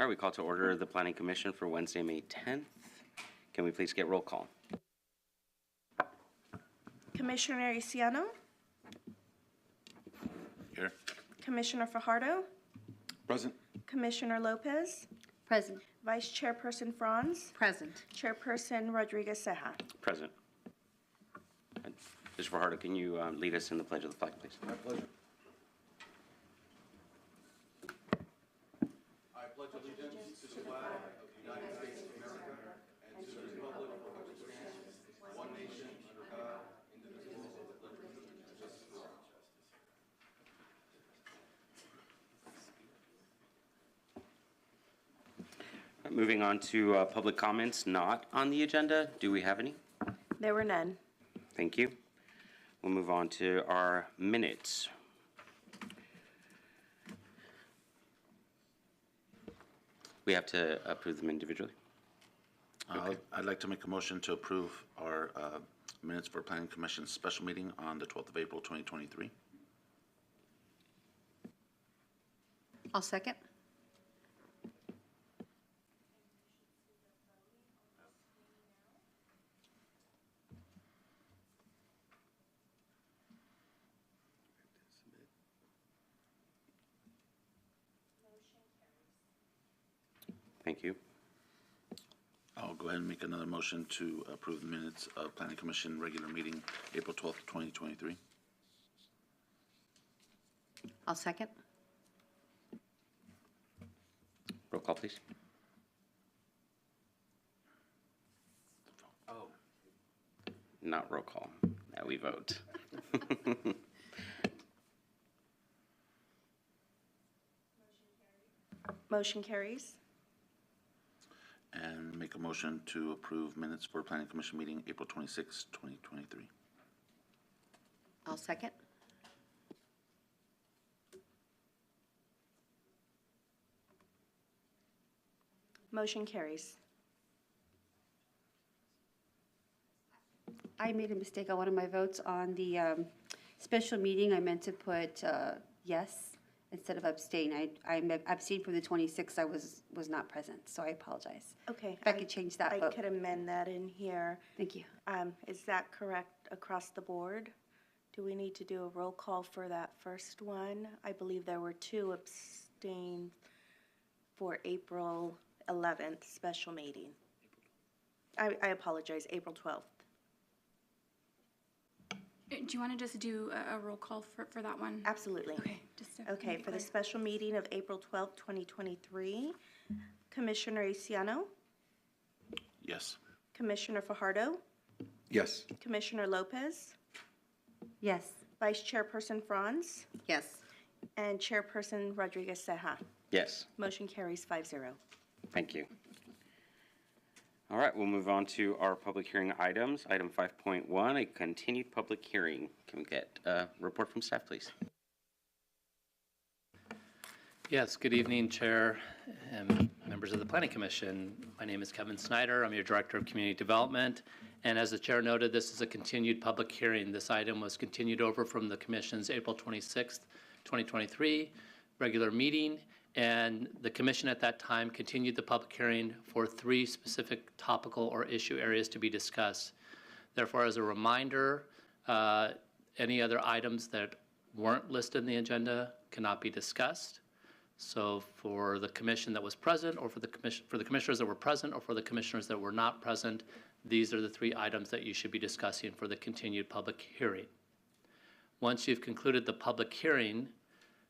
All right, we call to order the Planning Commission for Wednesday, May 10th. Can we please get roll call? Commissioner Isiano, Here. Commissioner Fajardo, Present. Commissioner Lopez, Present. Vice Chairperson Franz, Present. Chairperson Rodriguez Ceja. Present. Mr. Fajardo, can you lead us in the pledge of the flag, please? My pleasure. I pledge allegiance to the flag of the United States of America and to the republic for which it stands, one nation, under God, indivisible, with liberty and justice for all. Moving on to public comments not on the agenda. Do we have any? There were none. Thank you. We'll move on to our minutes. We have to approve them individually. I'd like to make a motion to approve our minutes for Planning Commission's special meeting on the 12th of April, 2023. I'll second. Thank you. I'll go ahead and make another motion to approve the minutes of Planning Commission regular meeting, April 12th, 2023. I'll second. Roll call, please. Oh. Not roll call. Now we vote. Motion carries. And make a motion to approve minutes for Planning Commission meeting, April 26th, 2023. I'll second. Motion carries. I made a mistake on one of my votes on the special meeting. I meant to put yes instead of abstain. I abstained for the 26th. I was not present, so I apologize. Okay. If I could change that I vote. could amend that in here. Thank you. Is that correct across the board? Do we need to do a roll call for that first one? I believe there were 2 abstained for April 11th special meeting. I apologize, April 12th. Do you want to just do a roll call for that one? Absolutely. Okay, just to Okay, make it for the clear. special meeting of April 12th, 2023, Commissioner Isiano, Yes. Commissioner Fajardo, Yes. Commissioner Lopez, Yes. Vice Chairperson Franz, Yes. and Chairperson Rodriguez Ceja. Yes. Motion carries 5-0. Thank you. All right, we'll move on to our public hearing items. Item 5.1, a continued public hearing. Can we get a report from staff, please? Yes, good evening, Chair and members of the Planning Commission. My name is Kevin Snyder. I'm your Director of Community Development. And as the Chair noted, this is a continued public hearing. This item was continued over from the Commission's April 26th, 2023 regular meeting. And the Commission at that time continued the public hearing for 3 specific topical or issue areas to be discussed. Therefore, as a reminder, any other items that weren't listed in the agenda cannot be discussed. So for the commission that was present, or for the commissioners that were present, or for the commissioners that were not present, these are the 3 items that you should be discussing for the continued public hearing. Once you've concluded the public hearing,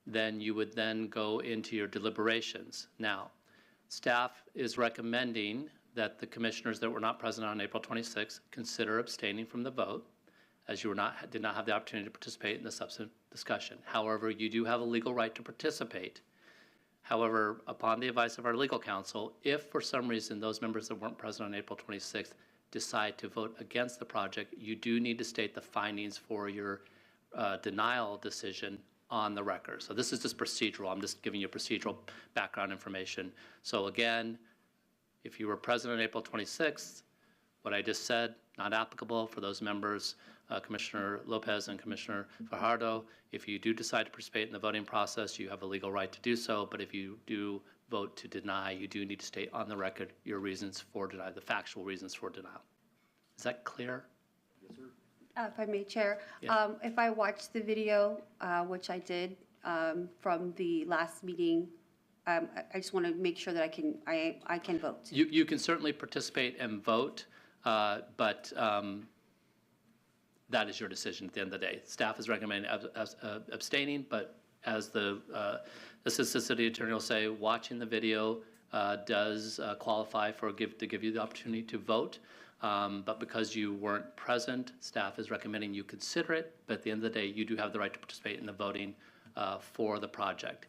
then you would then go into your deliberations. Now, staff is recommending that the commissioners that were not present on April 26th consider abstaining from the vote, as you did not have the opportunity to participate in the substantive discussion. However, you do have a legal right to participate. However, upon the advice of our legal counsel, if for some reason those members that weren't present on April 26th decide to vote against the project, you do need to state the findings for your denial decision on the record. So this is just procedural. I'm just giving you procedural background information. So again, if you were present on April 26th, what I just said, not applicable for those members, Commissioner Lopez and Commissioner Fajardo. If you do decide to participate in the voting process, you have a legal right to do so. But if you do vote to deny, you do need to state on the record your reasons for denial, the factual reasons for denial. Is that clear? If I may, Chair, Yeah. if I watched the video, which I did, from the last meeting, I just want to make sure that I can vote. You can certainly participate and vote, but that is your decision at the end of the day. Staff is recommending abstaining, but as the Assistant City Attorney will say, watching the video does qualify to give you the opportunity to vote. But because you weren't present, staff is recommending you consider it, but at the end of the day, you do have the right to participate in the voting for the project.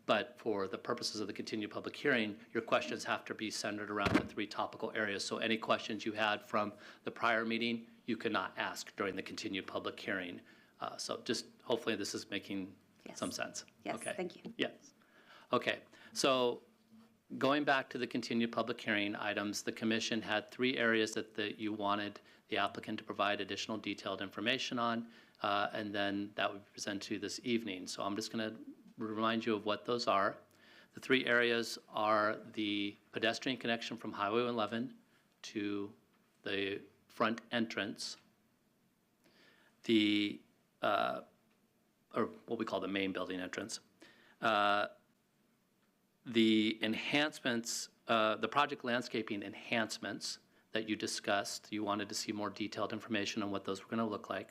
But for the purposes of the continued public hearing, your questions have to be centered around the 3 topical areas. So any questions you had from the prior meeting, you cannot ask during the continued public hearing. So just hopefully this is making some sense. Yes, Okay. thank you. Yes. Okay. So going back to the continued public hearing items, the commission had 3 areas that you wanted the applicant to provide additional detailed information on, and then that would be presented to you this evening. So I'm just going to remind you of what those are. The 3 areas are the pedestrian connection from Highway 11 to the front entrance, the, or what we call the main building entrance, the enhancements, the project landscaping enhancements that you discussed, you wanted to see more detailed information on what those were going to look like,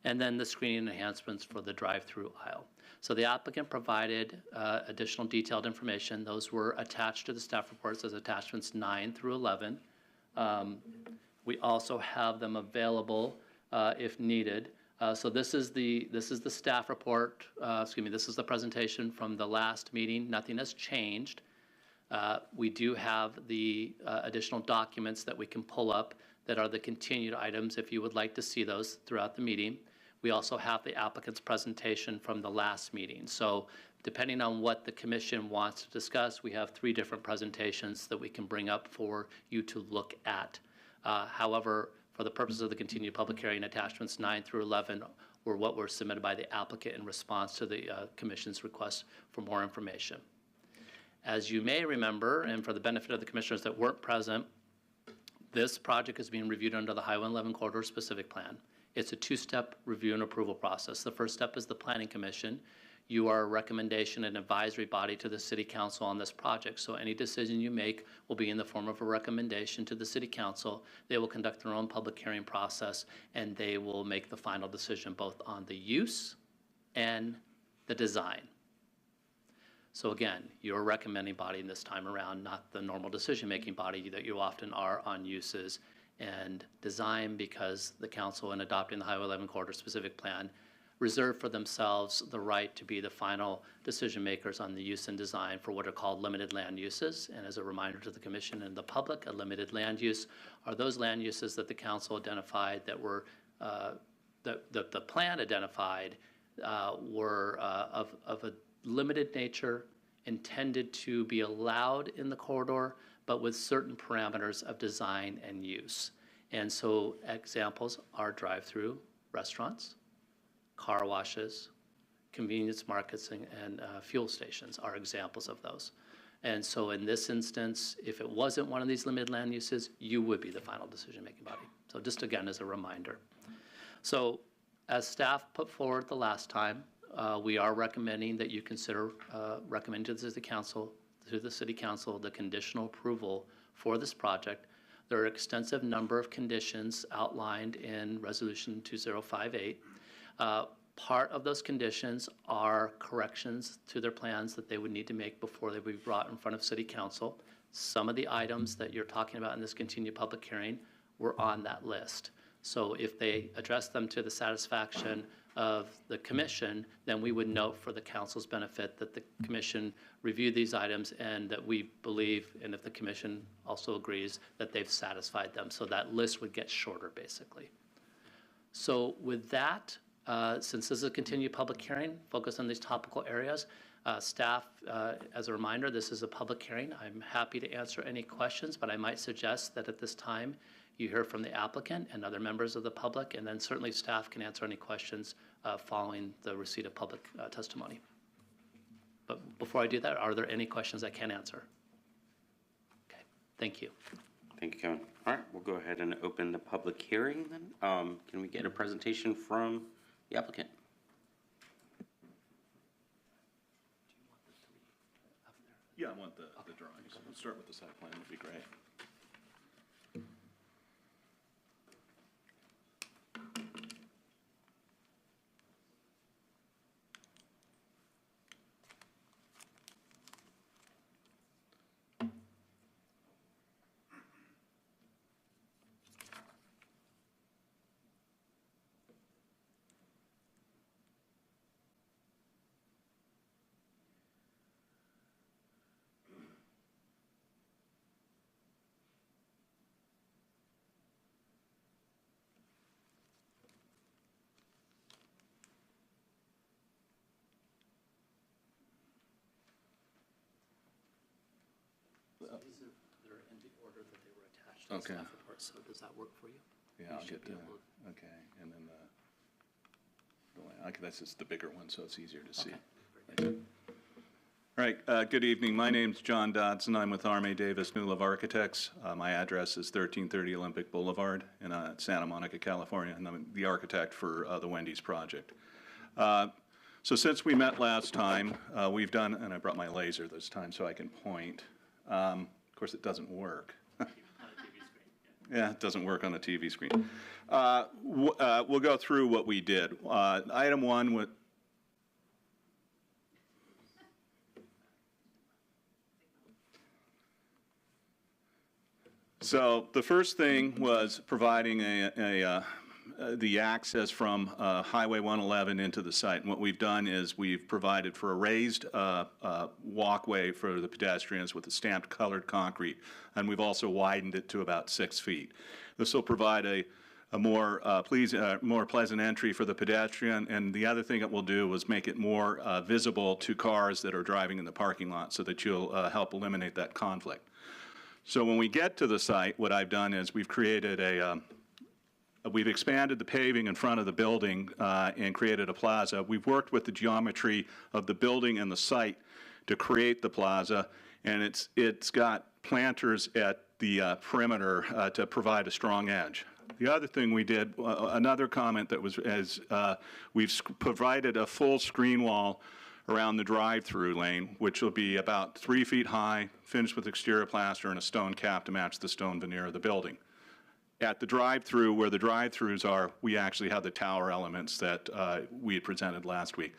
and then the screening enhancements for the drive-through aisle. So the applicant provided additional detailed information. Those were attached to the staff reports as attachments 9 through 11. We also have them available if needed. So this is the staff report, this is the presentation from the last meeting. Nothing has changed. We do have the additional documents that we can pull up that are the continued items if you would like to see those throughout the meeting. We also have the applicant's presentation from the last meeting. So depending on what the commission wants to discuss, we have 3 different presentations that we can bring up for you to look at. However, for the purposes of the continued public hearing, attachments 9 through 11 were what were submitted by the applicant in response to the commission's request for more information. As you may remember, and for the benefit of the commissioners that weren't present, this project is being reviewed under the Highway 11 Corridor Specific Plan. It's a 2-step review and approval process. The first step is the Planning Commission. You are a recommendation and advisory body to the City Council on this project. So any decision you make will be in the form of a recommendation to the City Council. They will conduct their own public hearing process, and they will make the final decision both on the use and the design. So again, you're a recommending body this time around, not the normal decision-making body that you often are on uses and design, because the council, in adopting the Highway 11 Corridor Specific Plan, reserve for themselves the right to be the final decision makers on the use and design for what are called limited land uses. And as a reminder to the commission and the public, a limited land use are those land uses that the council identified that were, the plan identified were of a limited nature, intended to be allowed in the corridor, but with certain parameters of design and use. And so examples are drive-through restaurants, car washes, convenience markets, and fuel stations are examples of those. And so in this instance, if it wasn't one of these limited land uses, you would be the final decision-making body. So just again as a reminder. So as staff put forward the last time, we are recommending that you consider recommending to the City Council the conditional approval for this project. There are an extensive number of conditions outlined in Resolution 2058. Part of those conditions are corrections to their plans that they would need to make before they would be brought in front of City Council. Some of the items that you're talking about in this continued public hearing were on that list. So if they address them to the satisfaction of the commission, then we would note for the council's benefit that the commission reviewed these items and that we believe, and if the commission also agrees, that they've satisfied them. So that list would get shorter, basically. So with that, since this is a continued public hearing, focus on these topical areas. Staff, as a reminder, this is a public hearing. I'm happy to answer any questions, but I might suggest that at this time you hear from the applicant and other members of the public, and then certainly staff can answer any questions following the receipt of public testimony. But before I do that, are there any questions I can answer? Okay, thank you. Thank you, Kevin. All right, we'll go ahead and open the public hearing then. Can we get a presentation from the applicant? Yeah, I want the drawings. We'll start with the site plan, would be great. They're in the order that they were attached to the Okay. staff report, so does that work for you? Yeah, I'll You should get, be able okay, and then okay, that's just the bigger one, so it's easier to see. Okay. All right, good evening. My name's John Dodson. I'm with Arme Davis Newlove Architects. My address is 1330 Olympic Boulevard in Santa Monica, California, and I'm the architect for the Wendy's project. So since we met last time, we've done, and I brought my laser this time so I can point. Of course, it doesn't work. Yeah, it doesn't work on a TV screen. We'll go through what we did. Item one with. So the first thing was providing the access from Highway 111 into the site. And what we've done is we've provided for a raised walkway for the pedestrians with a stamped colored concrete, and we've also widened it to about 6 feet. This will provide a more pleasant entry for the pedestrian, and the other thing it will do is make it more visible to cars that are driving in the parking lot so that you'll help eliminate that conflict. So when we get to the site, what I've done is we've created we've expanded the paving in front of the building and created a plaza. We've worked with the geometry of the building and the site to create the plaza, and it's got planters at the perimeter to provide a strong edge. The other thing we did, another comment that was, we've provided a full screen wall around the drive-through lane, which will be about 3 feet high, finished with exterior plaster and a stone cap to match the stone veneer of the building. At the drive-through, where the drive-throughs are, we actually have the tower elements that we had presented last week.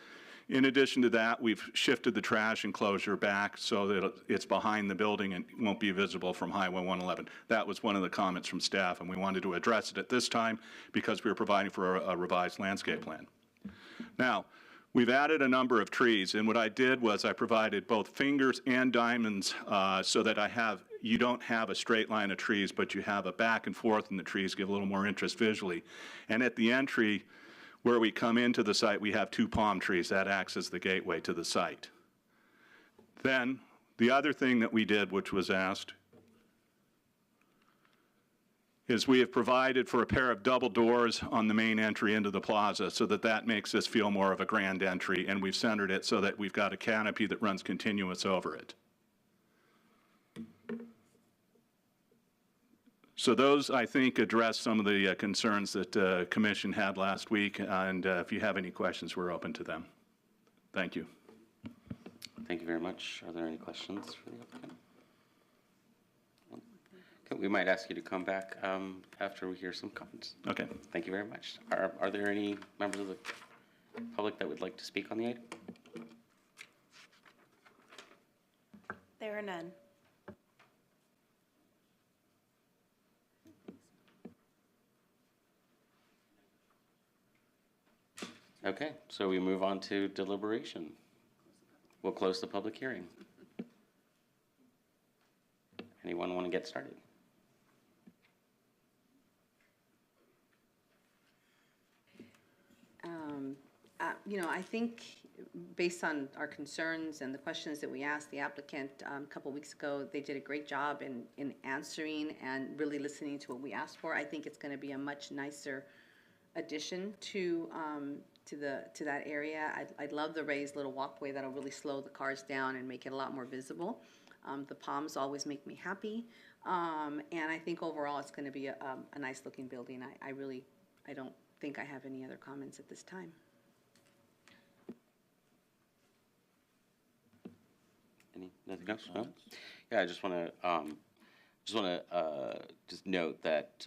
In addition to that, we've shifted the trash enclosure back so that it's behind the building and won't be visible from Highway 111. That was one of the comments from staff, and we wanted to address it at this time because we were providing for a revised landscape plan. Now, we've added a number of trees, and what I did was I provided both fingers and diamonds so that you don't have a straight line of trees, but you have a back and forth in the trees, give a little more interest visually. And at the entry, where we come into the site, we have 2 palm trees. That acts as the gateway to the site. Then, the other thing that we did, which was asked, is we have provided for a pair of double doors on the main entry into the plaza so that makes this feel more of a grand entry, and we've centered it so that we've got a canopy that runs continuous over it. So those, I think, address some of the concerns that the commission had last week, and if you have any questions, we're open to them. Thank you. Thank you very much. Are there any questions for the applicant? Okay, we might ask you to come back after we hear some comments. Okay. Thank you very much. Are there any members of the public that would like to speak on the item? There are none. Okay, so we move on to deliberation. We'll close the public hearing. Anyone want to get started? I think based on our concerns and the questions that we asked the applicant a couple weeks ago, they did a great job in answering and really listening to what we asked for. I think it's going to be a much nicer addition to to that area. I'd love the raised little walkway that'll really slow the cars down and make it a lot more visible. The palms always make me happy. And I think overall it's going to be a nice looking building. I don't think I have any other comments at this time. Nothing else? No? Yeah, I just want to just note that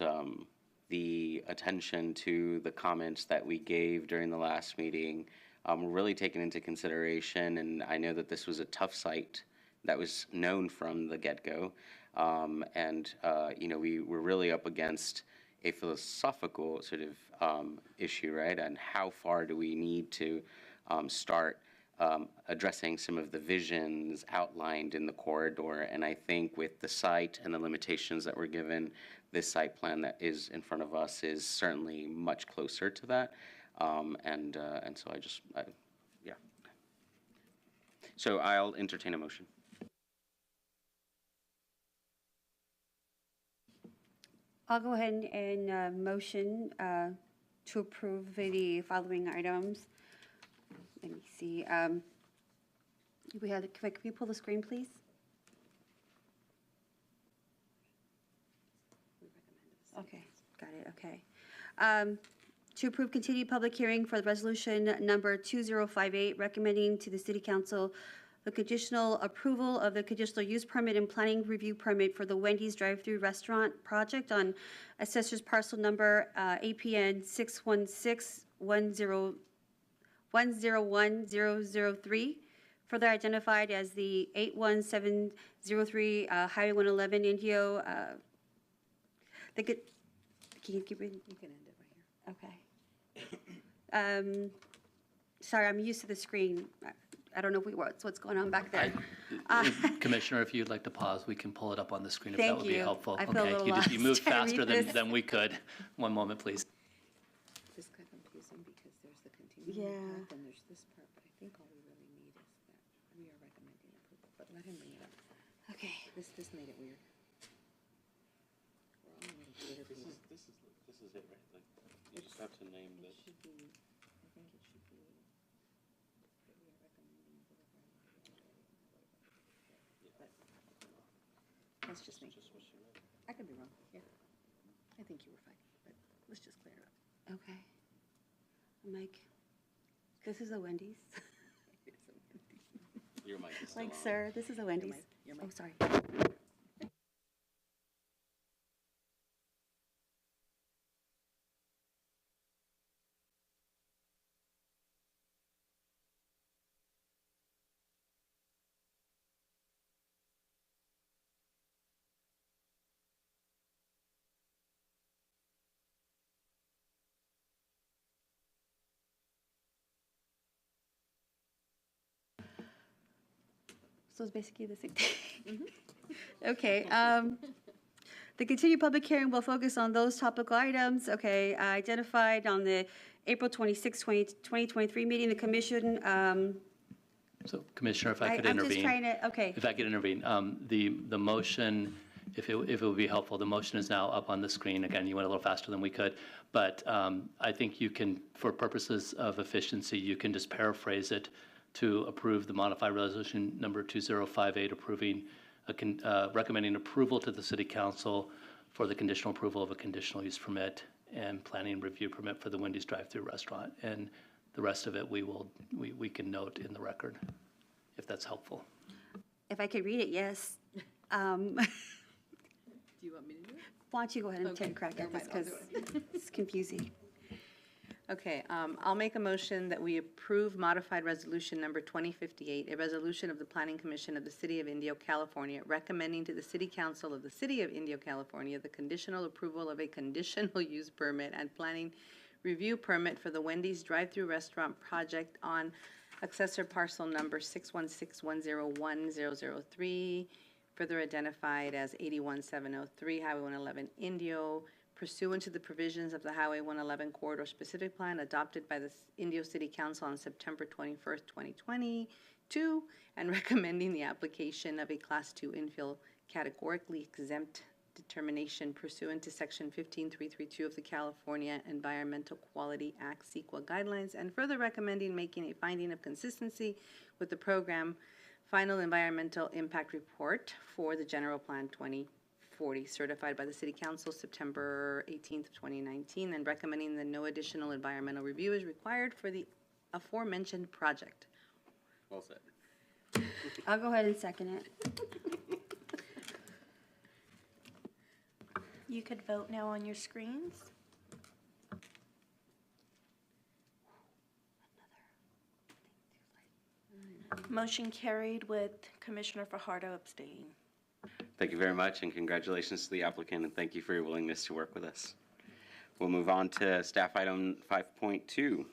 the attention to the comments that we gave during the last meeting were really taken into consideration, and I know that this was a tough site that was known from the get-go, and we were really up against a philosophical sort of issue, right? And how far do we need to start addressing some of the visions outlined in the corridor. And I think with the site and the limitations that were given, this site plan that is in front of us is certainly much closer to that. And so yeah. So I'll entertain a motion. I'll go ahead and motion to approve the following items. Let me see. Can we pull the screen, please? Okay, got it, okay. To approve continued public hearing for the resolution number 2058, recommending to the City Council the conditional approval of the conditional use permit and planning review permit for the Wendy's drive-through restaurant project on assessor's parcel number APN 61610101003, further identified as the 81703 Highway 111 Indio. Can you keep reading? You can end it right here. Okay. Sorry, I'm used to the screen. I don't know what's going on back there. Commissioner, if you'd like to pause, we can pull it up on the screen if Thank that would be you. helpful. I feel a little lost You moved trying to faster read this. than we could. One moment, please. This got confusing because there's the continuing Yeah. path and there's this part, but I think all we really need is that we are recommending approval, but let him bring it up. Okay. This made it weird. We're all gonna do whatever we want. This is it, right? Like, you just have to name this. Should be, I think it should be, that we are recommending approval. But that's just me. I could be wrong, yeah. I think you were fine, but let's just clear it up. Okay. Mike, this is a Wendy's. Your mic is still Like, on. sir, this is a Wendy's. Your Oh, mic. sorry. So it's basically the same thing. Okay, the continued public hearing will focus on those topical items, okay, identified on the April 26, 2023 meeting, the commission, So Commissioner, if I could I'm just intervene. trying to, okay, If I could intervene, the motion, if it would be helpful, the motion is now up on the screen. Again, you went a little faster than we could, but I think you can, for purposes of efficiency, you can just paraphrase it to approve the modified resolution number 2058, approving, recommending approval to the City Council for the conditional approval of a conditional use permit and planning review permit for the Wendy's drive-through restaurant. And the rest of it, we can note in the record, if that's helpful. if I could read it, yes. Do you want me to do it? Why don't you go ahead and take a Okay, crack never at this, mind, I'll because it's confusing. Okay, I'll make a motion that we approve modified resolution number 2058, a resolution of the Planning Commission of the City of Indio, California, recommending to the City Council of the City of Indio, California, the conditional approval of a conditional use permit and planning review permit for the Wendy's drive-through restaurant project on accessor parcel number 616101003, further identified as 81703 Highway 111 Indio, pursuant to the provisions of the Highway 111 Corridor Specific Plan adopted by the Indio City Council on September 21st, 2022, and recommending the application of a Class 2 infill categorically exempt determination pursuant to Section 15332 of the California Environmental Quality Act CEQA guidelines, and further recommending making a finding of consistency with the program final environmental impact report for the General Plan 2040, certified by the City Council September 18th, 2019, and recommending that no additional environmental review is required for the aforementioned project. Well said. I'll go ahead and second it. You could vote now on your screens. Motion carried with Commissioner Fajardo abstaining. Thank you very much, and congratulations to the applicant, and thank you for your willingness to work with us. We'll move on to staff item 5.2.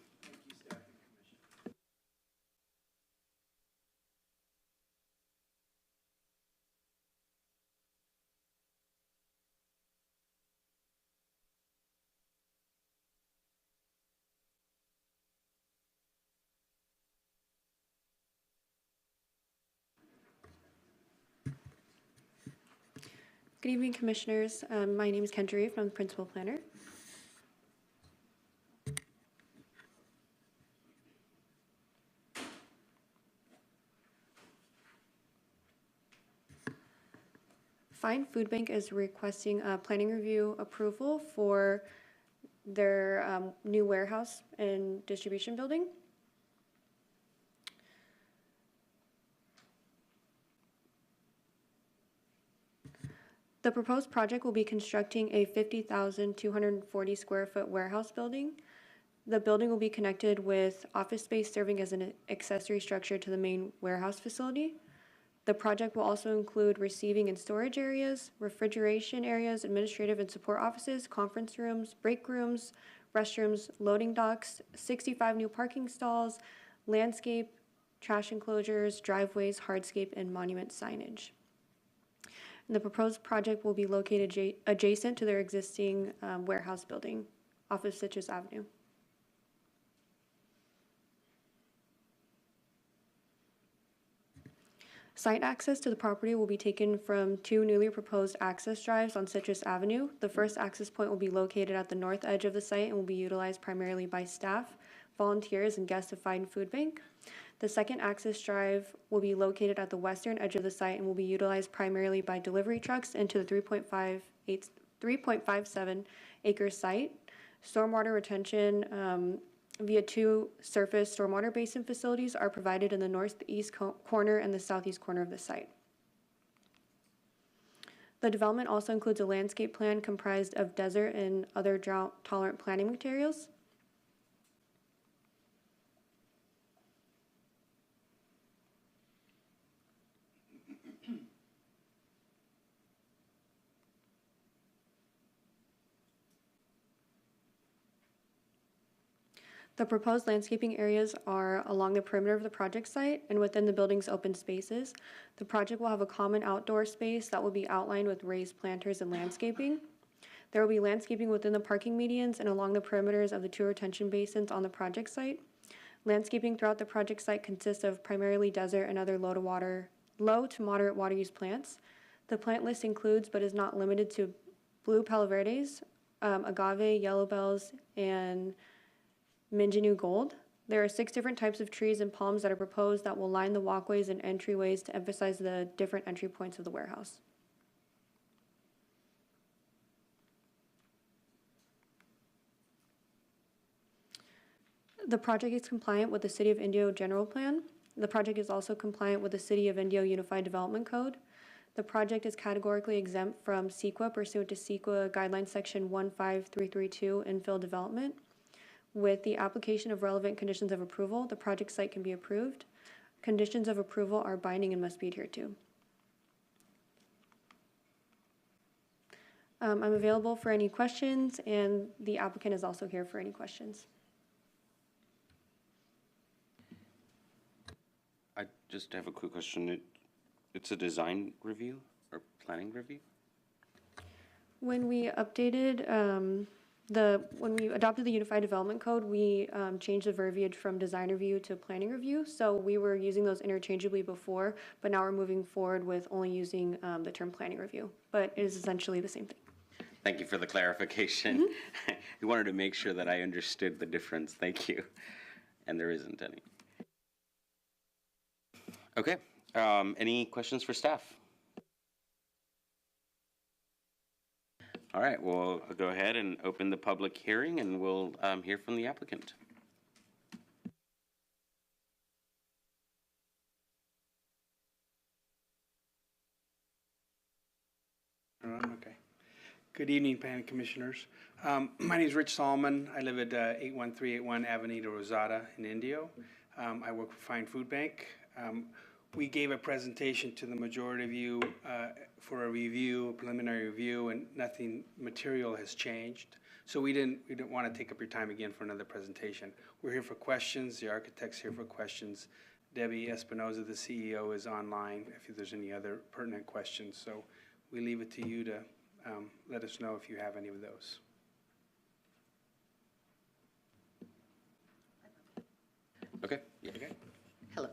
Good evening, Commissioners. My name is Kendra Reeve. I'm the Principal Planner. Fine Food Bank is requesting a planning review approval for their new warehouse and distribution building. The proposed project will be constructing a 50,240 square foot warehouse building. The building will be connected with office space serving as an accessory structure to the main warehouse facility. The project will also include receiving and storage areas, refrigeration areas, administrative and support offices, conference rooms, break rooms, restrooms, loading docks, 65 new parking stalls, landscape, trash enclosures, driveways, hardscape, and monument signage. The proposed project will be located adjacent to their existing warehouse building off of Citrus Avenue. Site access to the property will be taken from two newly proposed access drives on Citrus Avenue. The first access point will be located at the north edge of the site and will be utilized primarily by staff, volunteers, and guests of Fine Food Bank. The second access drive will be located at the western edge of the site and will be utilized primarily by delivery trucks into the 3.57 acre site. Stormwater retention via two surface stormwater basin facilities are provided in the northeast corner and the southeast corner of the site. The development also includes a landscape plan comprised of desert and other drought-tolerant planting materials. The proposed landscaping areas are along the perimeter of the project site and within the building's open spaces. The project will have a common outdoor space that will be outlined with raised planters and landscaping. There will be landscaping within the parking medians and along the perimeters of the two retention basins on the project site. Landscaping throughout the project site consists of primarily desert and other low to moderate water use plants. The plant list includes, but is not limited to, blue palo verdes, agave, yellow bells, and Minjanoo gold. There are 6 different types of trees and palms that are proposed that will line the walkways and entryways to emphasize the different entry points of the warehouse. The project is compliant with the City of Indio General Plan. The project is also compliant with the City of Indio Unified Development Code. The project is categorically exempt from CEQA pursuant to CEQA Guidelines Section 15332 Infill Development. With the application of relevant conditions of approval, the project site can be approved. Conditions of approval are binding and must be adhered to. I'm available for any questions, and the applicant is also here for any questions. I just have a quick question. It's a design review or planning review? When we updated when we adopted the Unified Development Code, we changed the verbiage from design review to planning review. So we were using those interchangeably before, but now we're moving forward with only using the term planning review. But it is essentially the same thing. Thank you for the clarification. We wanted to make sure that I understood the difference. Thank you. And there isn't any. Okay. Any questions for staff? All right, we'll go ahead and open the public hearing, and we'll hear from the applicant. Okay. Good evening, Planning Commissioners. My name is Rich Solomon. I live at 81381 Avenida Rosada in Indio. I work for Fine Food Bank. We gave a presentation to the majority of you for a preliminary review, and nothing material has changed. So we didn't want to take up your time again for another presentation. We're here for questions. The architect's here for questions. Debbie Espinoza, the CEO, is online if there's any other pertinent questions. So we leave it to you to let us know if you have any of those. Okay. Yeah. Okay. Hello.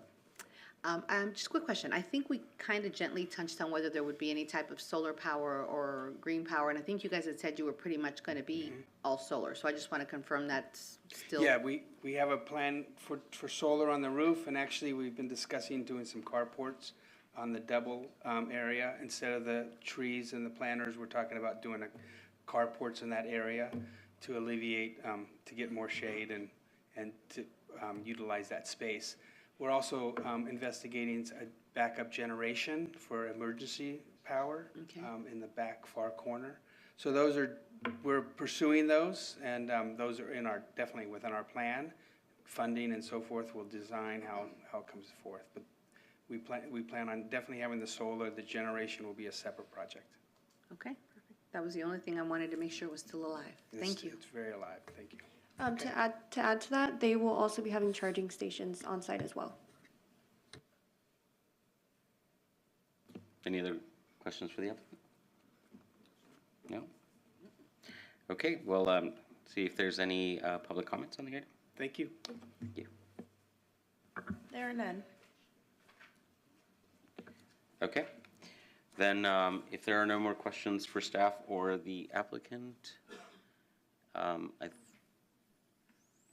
Just a quick question. I think we kind of gently touched on whether there would be any type of solar power or green power, and I think you guys had said you were pretty much going to be all solar. So I just want to confirm that's still. Yeah, we have a plan for solar on the roof, and actually we've been discussing doing some carports on the double area. Instead of the trees and the planters, we're talking about doing carports in that area to alleviate, to get more shade and to utilize that space. We're also investigating a backup generation for emergency power in the back far corner. So we're pursuing those, and those are definitely within our plan. Funding and so forth will design how it comes forth. But we plan on definitely having the solar. The generation will be a separate project. Okay, perfect. That was the only thing I wanted to make sure was still alive. Thank you. It's very alive. Thank you. To add to that, they will also be having charging stations on site as well. Any other questions for the applicant? No? Okay, well, see if there's any public comments on the item. Thank you. Thank you. There are none. Okay. Then if there are no more questions for staff or the applicant, I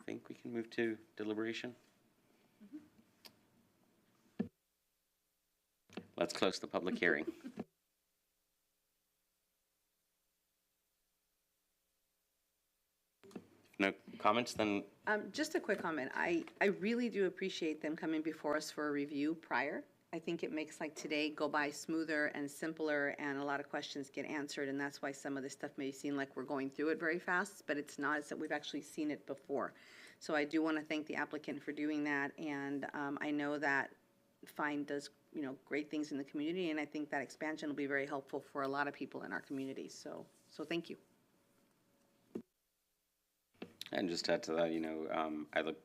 think we can move to deliberation. Let's close the public hearing. No comments, then? Just a quick comment. I really do appreciate them coming before us for a review prior. I think it makes like today go by smoother and simpler, and a lot of questions get answered, and that's why some of this stuff may seem like we're going through it very fast, but it's not. It's that we've actually seen it before. So I do want to thank the applicant for doing that, and I know that Fine does great things in the community, and I think that expansion will be very helpful for a lot of people in our community. So thank you. And just to add to that, I look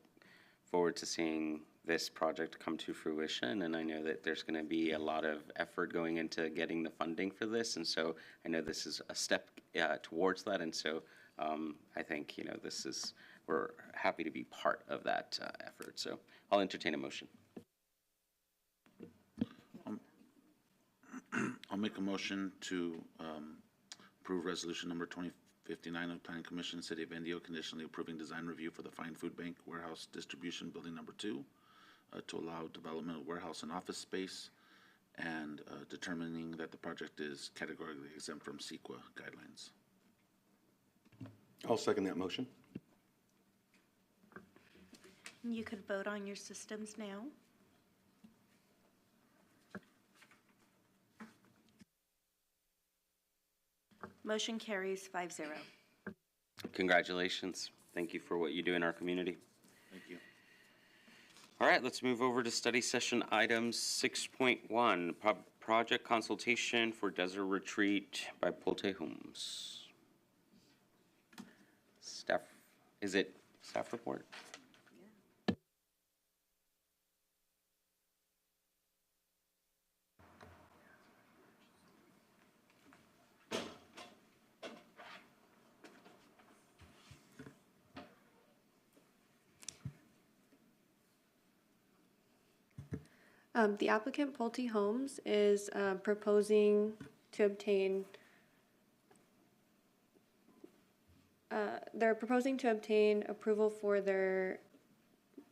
forward to seeing this project come to fruition, and I know that there's going to be a lot of effort going into getting the funding for this, and so I know this is a step towards that, and so I think we're happy to be part of that effort. So I'll entertain a motion. I'll make a motion to approve resolution number 2059 of the Planning Commission, City of Indio, conditionally approving design review for the Fine Food Bank Warehouse Distribution Building Number 2 to allow development of warehouse and office space, and determining that the project is categorically exempt from CEQA guidelines. I'll second that motion. You could vote on your systems now. Motion carries 5-0. Congratulations. Thank you for what you do in our community. Thank you. All right, let's move over to study session items 6.1, project consultation for Desert Retreat by Pulte Homes. Staff, is it staff report? The applicant Pulte Homes is proposing to obtain they're proposing to obtain approval for their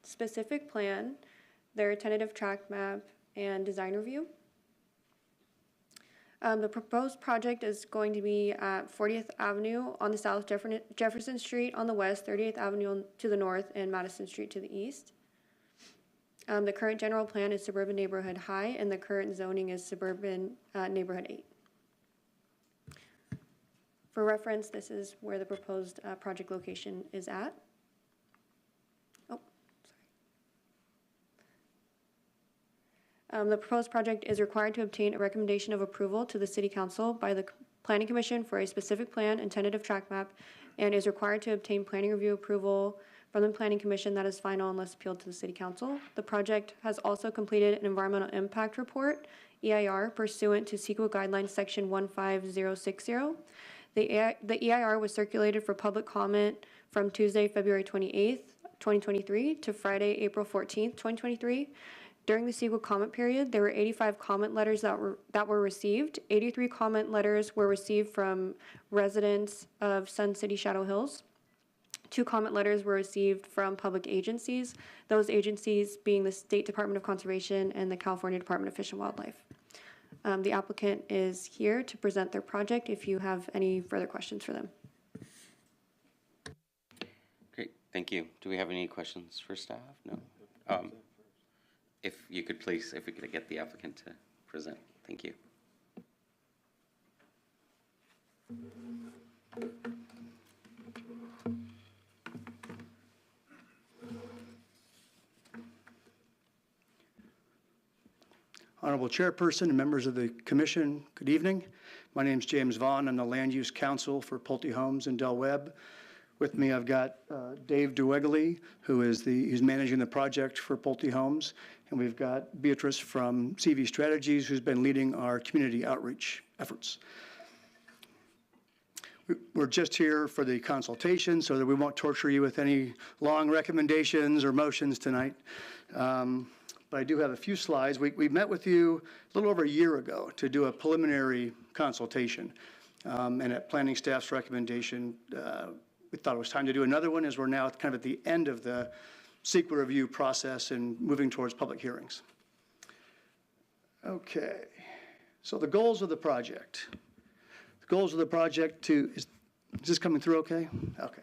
specific plan, their tentative track map, and design review. The proposed project is going to be at 40th Avenue on the south, Jefferson Street on the west, 38th Avenue to the north, and Madison Street to the east. The current general plan is Suburban Neighborhood High, and the current zoning is Suburban Neighborhood 8. For reference, this is where the proposed project location is at. Oh, sorry. The proposed project is required to obtain a recommendation of approval to the City Council by the Planning Commission for a specific plan and tentative track map, and is required to obtain planning review approval from the Planning Commission that is final unless appealed to the City Council. The project has also completed an environmental impact report, EIR, pursuant to CEQA Guidelines Section 15060. The EIR was circulated for public comment from Tuesday, February 28th, 2023 to Friday, April 14th, 2023. During the CEQA comment period, there were 85 comment letters that were received. 83 comment letters were received from residents of Sun City Shadow Hills. 2 comment letters were received from public agencies, those agencies being the State Department of Conservation and the California Department of Fish and Wildlife. The applicant is here to present their project if you have any further questions for them. Great, thank you. Do we have any questions for staff? No? If you could please, if we could get the applicant to present. Thank you. Honorable Chairperson and members of the Commission, good evening. My name is James Vaughn. I'm the Land Use Counsel for Pulte Homes in Del Webb. With me, I've got Dave Duegley, who is he's managing the project for Pulte Homes, and we've got Beatrice from CV Strategies, who's been leading our community outreach efforts. We're just here for the consultation so that we won't torture you with any long recommendations or motions tonight. But I do have a few slides. We met with you a little over a year ago to do a preliminary consultation. And at planning staff's recommendation, we thought it was time to do another one as we're now kind of at the end of the CEQA review process and moving towards public hearings. Okay, so the goals of the project. The goals of the project is this coming through okay? Okay.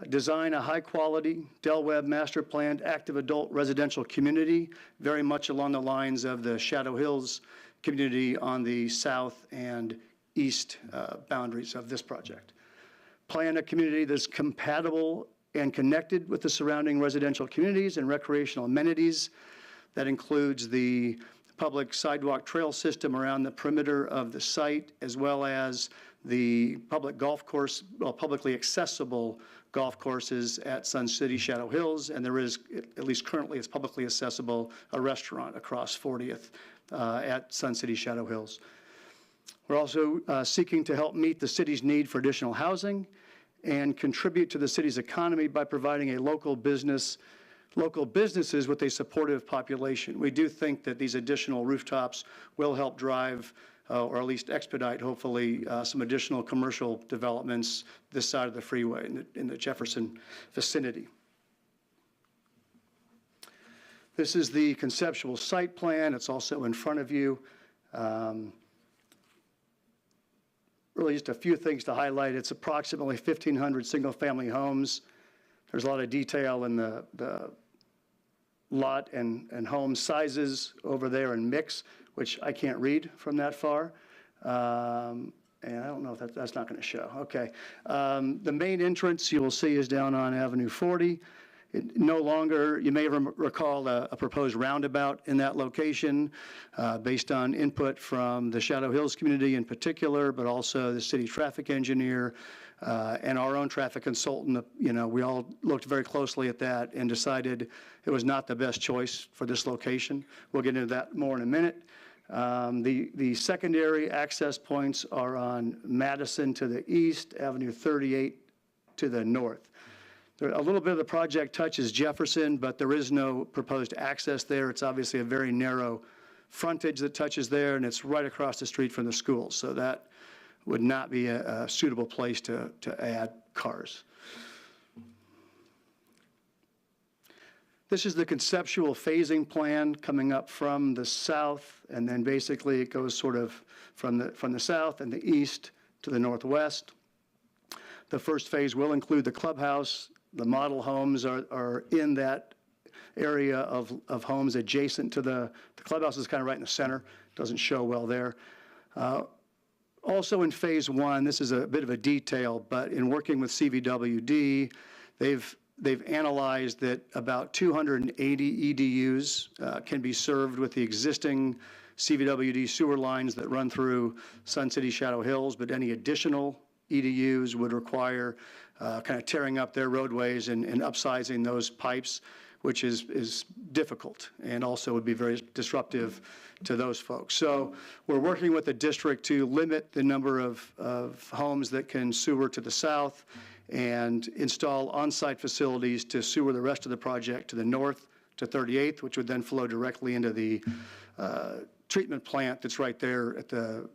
Design a high-quality Del Webb master planned active adult residential community, very much along the lines of the Shadow Hills community on the south and east boundaries of this project. Plan a community that's compatible and connected with the surrounding residential communities and recreational amenities. That includes the public sidewalk trail system around the perimeter of the site, as well as the public golf course, well, publicly accessible golf courses at Sun City Shadow Hills, and there is, at least currently, it's publicly accessible, a restaurant across 40th at Sun City Shadow Hills. We're also seeking to help meet the city's need for additional housing and contribute to the city's economy by providing a local businesses with a supportive population. We do think that these additional rooftops will help drive or at least expedite, hopefully, some additional commercial developments this side of the freeway in the Jefferson vicinity. This is the conceptual site plan. It's also in front of you. Really just a few things to highlight. It's approximately 1,500 single-family homes. There's a lot of detail in the lot and home sizes over there and mix, which I can't read from that far. And I don't know if that's not going to show. Okay. The main entrance you will see is down on Avenue 40. No longer, you may recall a proposed roundabout in that location based on input from the Shadow Hills community in particular, but also the city traffic engineer and our own traffic consultant. You know, we all looked very closely at that and decided it was not the best choice for this location. We'll get into that more in a minute. The secondary access points are on Madison to the east, Avenue 38 to the north. A little bit of the project touches Jefferson, but there is no proposed access there. It's obviously a very narrow frontage that touches there, and it's right across the street from the school. So that would not be a suitable place to add cars. This is the conceptual phasing plan coming up from the south, and then basically it goes sort of from the south and the east to the northwest. The first phase will include the clubhouse. The model homes are in that area of homes adjacent to the clubhouse is kind of right in the center. Doesn't show well there. Also in phase one, this is a bit of a detail, but in working with CVWD, they've analyzed that about 280 EDUs can be served with the existing CVWD sewer lines that run through Sun City Shadow Hills, but any additional EDUs would require kind of tearing up their roadways and upsizing those pipes, which is difficult and also would be very disruptive to those folks. So we're working with the district to limit the number of homes that can sewer to the south and install on-site facilities to sewer the rest of the project to the north to 38th, which would then flow directly into the treatment plant that's right there at the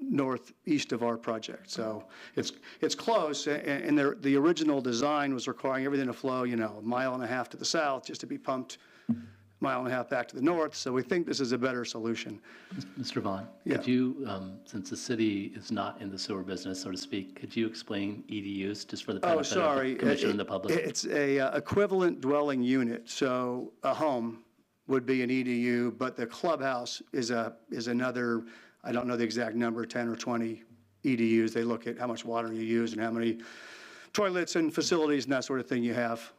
northeast of our project. So it's close, and the original design was requiring everything to flow, you know, 1.5 miles to the south just to be pumped 1.5 miles back to the north. So we think this is a better solution. Mr. Vaughn, Yeah. could you, since the city is not in the sewer business, so to speak, could you explain EDUs just for the benefit of the commission and the public? It's a equivalent dwelling unit. So a home would be an EDU, but the clubhouse is another, I don't know the exact number, 10 or 20 EDUs. They look at how much water you use and how many toilets and facilities and that sort of thing you have.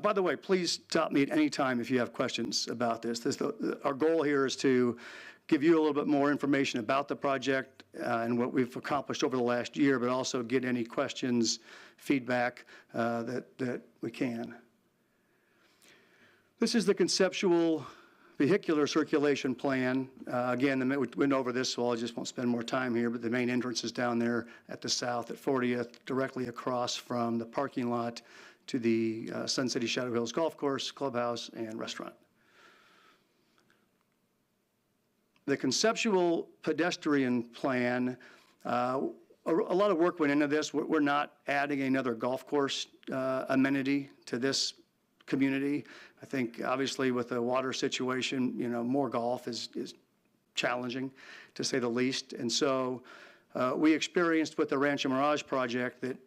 By the way, please stop me at any time if you have questions about this. Our goal here is to give you a little bit more information about the project and what we've accomplished over the last year, but also get any questions, feedback that we can. This is the conceptual vehicular circulation plan. Again, we went over this, so I just won't spend more time here, but the main entrance is down there at the south at 40th, directly across from the parking lot to the Sun City Shadow Hills Golf Course, clubhouse, and restaurant. The conceptual pedestrian plan, a lot of work went into this. We're not adding another golf course amenity to this community. I think obviously with the water situation, you know, more golf is challenging to say the least. And so we experienced with the Rancho Mirage project that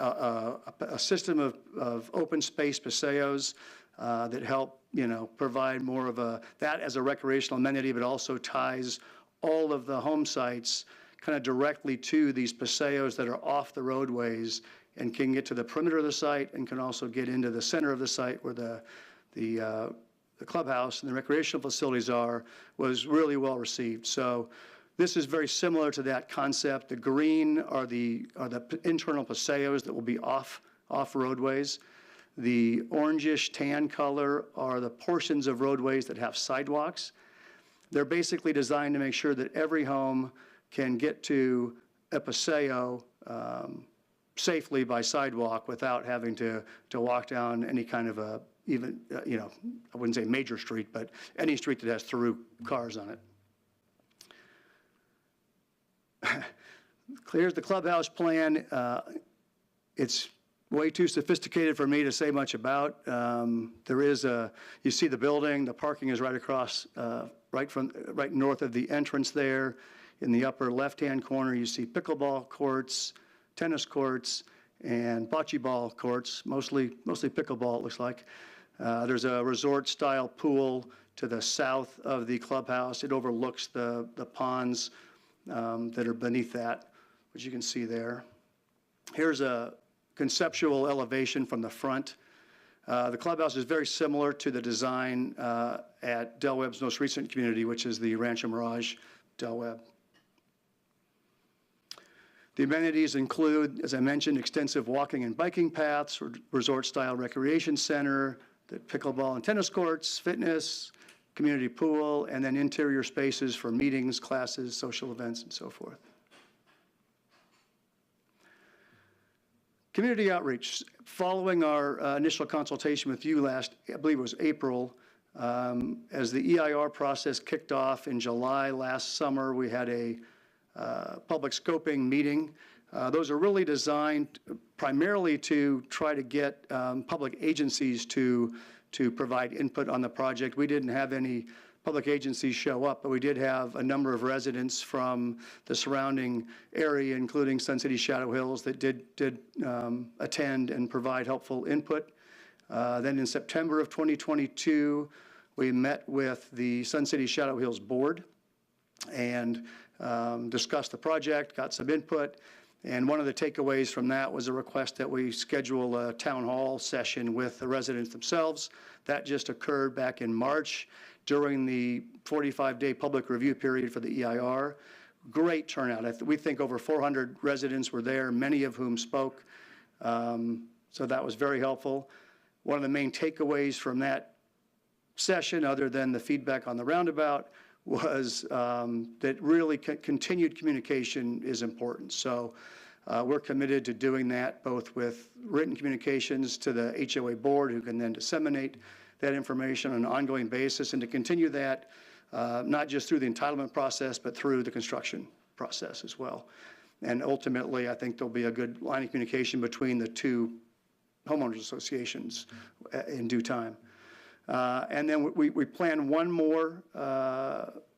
a system of open space paseos that help, you know, provide more of that as a recreational amenity, but also ties all of the home sites kind of directly to these paseos that are off the roadways and can get to the perimeter of the site and can also get into the center of the site where the clubhouse and the recreational facilities are, was really well received. So this is very similar to that concept. The green are the internal paseos that will be off roadways. The orangish tan color are the portions of roadways that have sidewalks. They're basically designed to make sure that every home can get to a paseo safely by sidewalk without having to walk down any kind of you know, I wouldn't say major street, but any street that has through cars on it. Here's the clubhouse plan. It's way too sophisticated for me to say much about. There is you see the building, the parking is right across, right north of the entrance there. In the upper left-hand corner, you see pickleball courts, tennis courts, and bocce ball courts, mostly pickleball, it looks like. There's a resort-style pool to the south of the clubhouse. It overlooks the ponds that are beneath that, which you can see there. Here's a conceptual elevation from the front. The clubhouse is very similar to the design at Del Webb's most recent community, which is the Rancho Mirage Del Webb. The amenities include, as I mentioned, extensive walking and biking paths, resort-style recreation center, the pickleball and tennis courts, fitness, community pool, and then interior spaces for meetings, classes, social events, and so forth. Community outreach, following our initial consultation with you last, I believe it was April, as the EIR process kicked off in July last summer, we had a public scoping meeting. Those are really designed primarily to try to get public agencies to provide input on the project. We didn't have any public agencies show up, but we did have a number of residents from the surrounding area, including Sun City Shadow Hills, that did attend and provide helpful input. Then in September of 2022, we met with the Sun City Shadow Hills Board and discussed the project, got some input. And one of the takeaways from that was a request that we schedule a town hall session with the residents themselves. That just occurred back in March during the 45-day public review period for the EIR. Great turnout. We think over 400 residents were there, many of whom spoke. So that was very helpful. One of the main takeaways from that session, other than the feedback on the roundabout, was that really continued communication is important. So we're committed to doing that, both with written communications to the HOA board, who can then disseminate that information on an ongoing basis, and to continue that not just through the entitlement process, but through the construction process as well. And ultimately, I think there'll be a good line of communication between the two homeowners associations in due time. And then we plan one more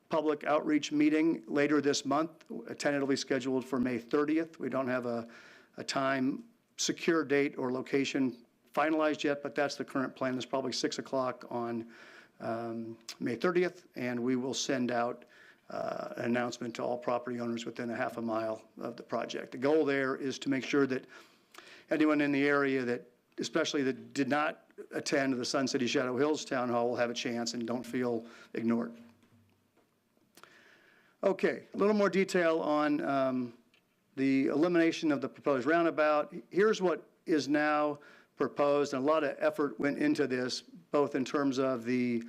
public outreach meeting later this month, tentatively scheduled for May 30th. We don't have a time, secure date or location finalized yet, but that's the current plan. It's probably 6 o'clock on May 30th, and we will send out an announcement to all property owners within a half a mile of the project. The goal there is to make sure that anyone in the area that, especially that did not attend the Sun City Shadow Hills Town Hall, will have a chance and don't feel ignored. Okay, a little more detail on the elimination of the proposed roundabout. Here's what is now proposed, and a lot of effort went into this, both in terms of the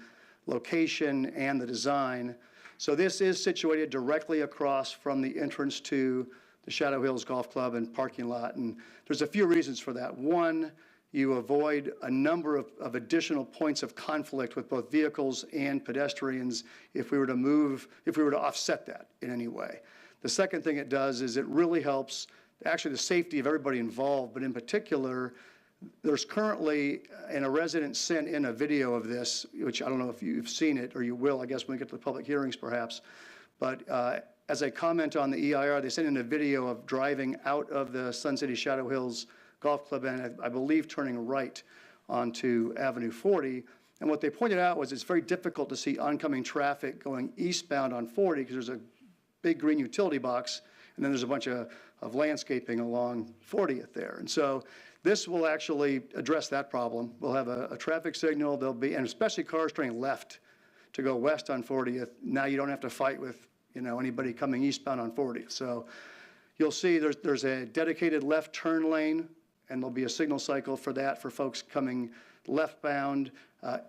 location and the design. So this is situated directly across from the entrance to the Shadow Hills Golf Club and parking lot, and there's a few reasons for that. One, you avoid a number of additional points of conflict with both vehicles and pedestrians if we were to offset that in any way. The second thing it does is it really helps actually the safety of everybody involved, but in particular, there's currently, and a resident sent in a video of this, which I don't know if you've seen it, or you will, I guess, when we get to the public hearings perhaps, but as a comment on the EIR, they sent in a video of driving out of the Sun City Shadow Hills Golf Club and I believe turning right onto Avenue 40. And what they pointed out was it's very difficult to see oncoming traffic going eastbound on 40 because there's a big green utility box, and then there's a bunch of landscaping along 40th there. And so this will actually address that problem. We'll have a traffic signal. There'll be, and especially cars turning left to go west on 40th. Now you don't have to fight with, anybody coming eastbound on 40th. So you'll see there's a dedicated left turn lane, and there'll be a signal cycle for that for folks coming leftbound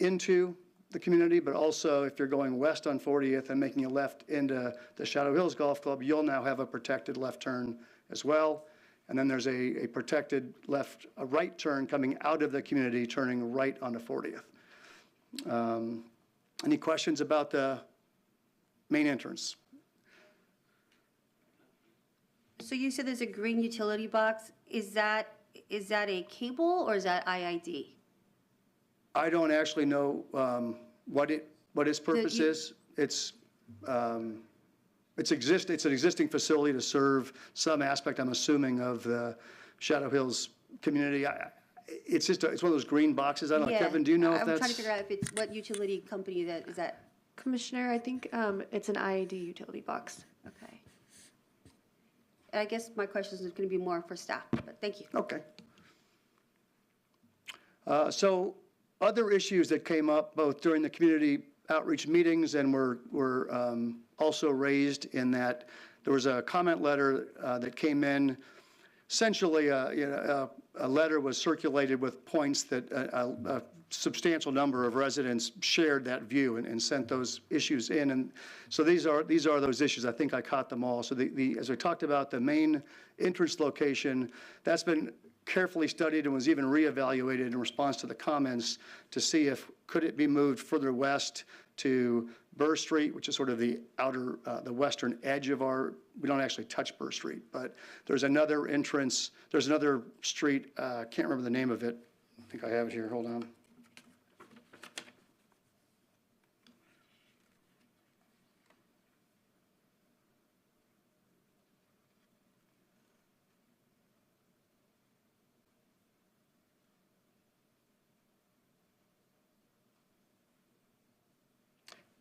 into the community, but also if you're going west on 40th and making a left into the Shadow Hills Golf Club, you'll now have a protected left turn as well. And then there's a protected a right turn coming out of the community, turning right onto 40th. Any questions about the main entrance? So you said there's a green utility box. Is that a cable or is that IID? I don't actually know what its purpose is. It's an existing facility to serve some aspect, I'm assuming, of the Shadow Hills community. It's one of those green boxes. I don't know, Kevin, do you know if that's? I'm trying to figure out if it's what utility company that is that. Commissioner, I think it's an IID utility box. Okay. And I guess my question is going to be more for staff, but thank you. Okay. So other issues that came up both during the community outreach meetings and were also raised in that there was a comment letter that came in. Essentially, a letter was circulated with points that a substantial number of residents shared that view and sent those issues in. And so these are those issues. I think I caught them all. So as I talked about, the main entrance location, that's been carefully studied and was even reevaluated in response to the comments to see if, could it be moved further west to Burr Street, which is sort of the outer, the western edge of our, we don't actually touch Burr Street, but there's another entrance, there's another street, can't remember the name of it. I think I have it here, hold on.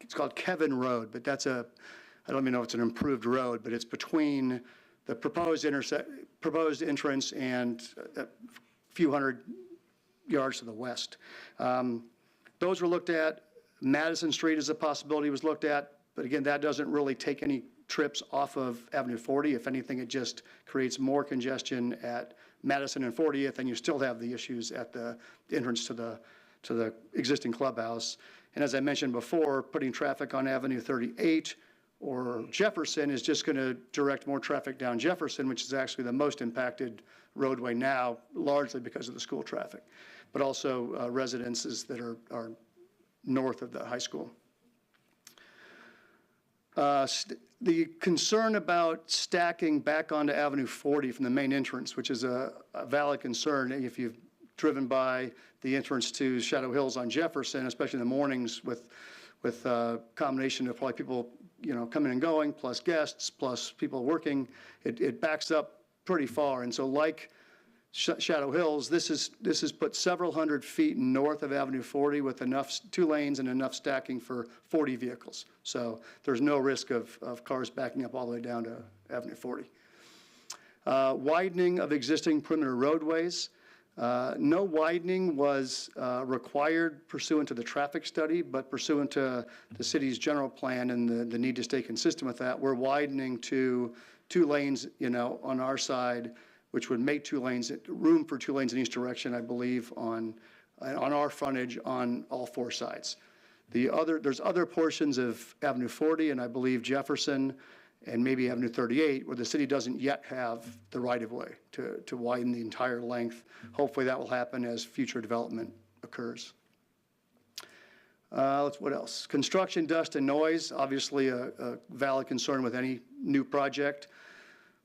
It's called Kevin Road, but that's a, I don't even know if it's an improved road, but it's between the proposed entrance and a few hundred yards to the west. Those were looked at. Madison Street as a possibility was looked at, but again, that doesn't really take any trips off of Avenue 40. If anything, it just creates more congestion at Madison and 40th, and you still have the issues at the entrance to the existing clubhouse. And as I mentioned before, putting traffic on Avenue 38 or Jefferson is just going to direct more traffic down Jefferson, which is actually the most impacted roadway now, largely because of the school traffic, but also residences that are north of the high school. The concern about stacking back onto Avenue 40 from the main entrance, which is a valid concern if you've driven by the entrance to Shadow Hills on Jefferson, especially in the mornings with a combination of probably people, you know, coming and going, plus guests, plus people working, it backs up pretty far. And so like Shadow Hills, this is put several hundred feet north of Avenue 40 with enough, 2 lanes and enough stacking for 40 vehicles. So there's no risk of cars backing up all the way down to Avenue 40. Widening of existing perimeter roadways. No widening was required pursuant to the traffic study, but pursuant to the city's general plan and the need to stay consistent with that, we're widening to 2 lanes, you know, on our side, which would make 2 lanes, room for 2 lanes in each direction, I believe, on our frontage on all 4 sides. There's other portions of Avenue 40 and I believe Jefferson and maybe Avenue 38 where the city doesn't yet have the right-of-way to widen the entire length. Hopefully that will happen as future development occurs. What else? Construction, dust, and noise, obviously a valid concern with any new project.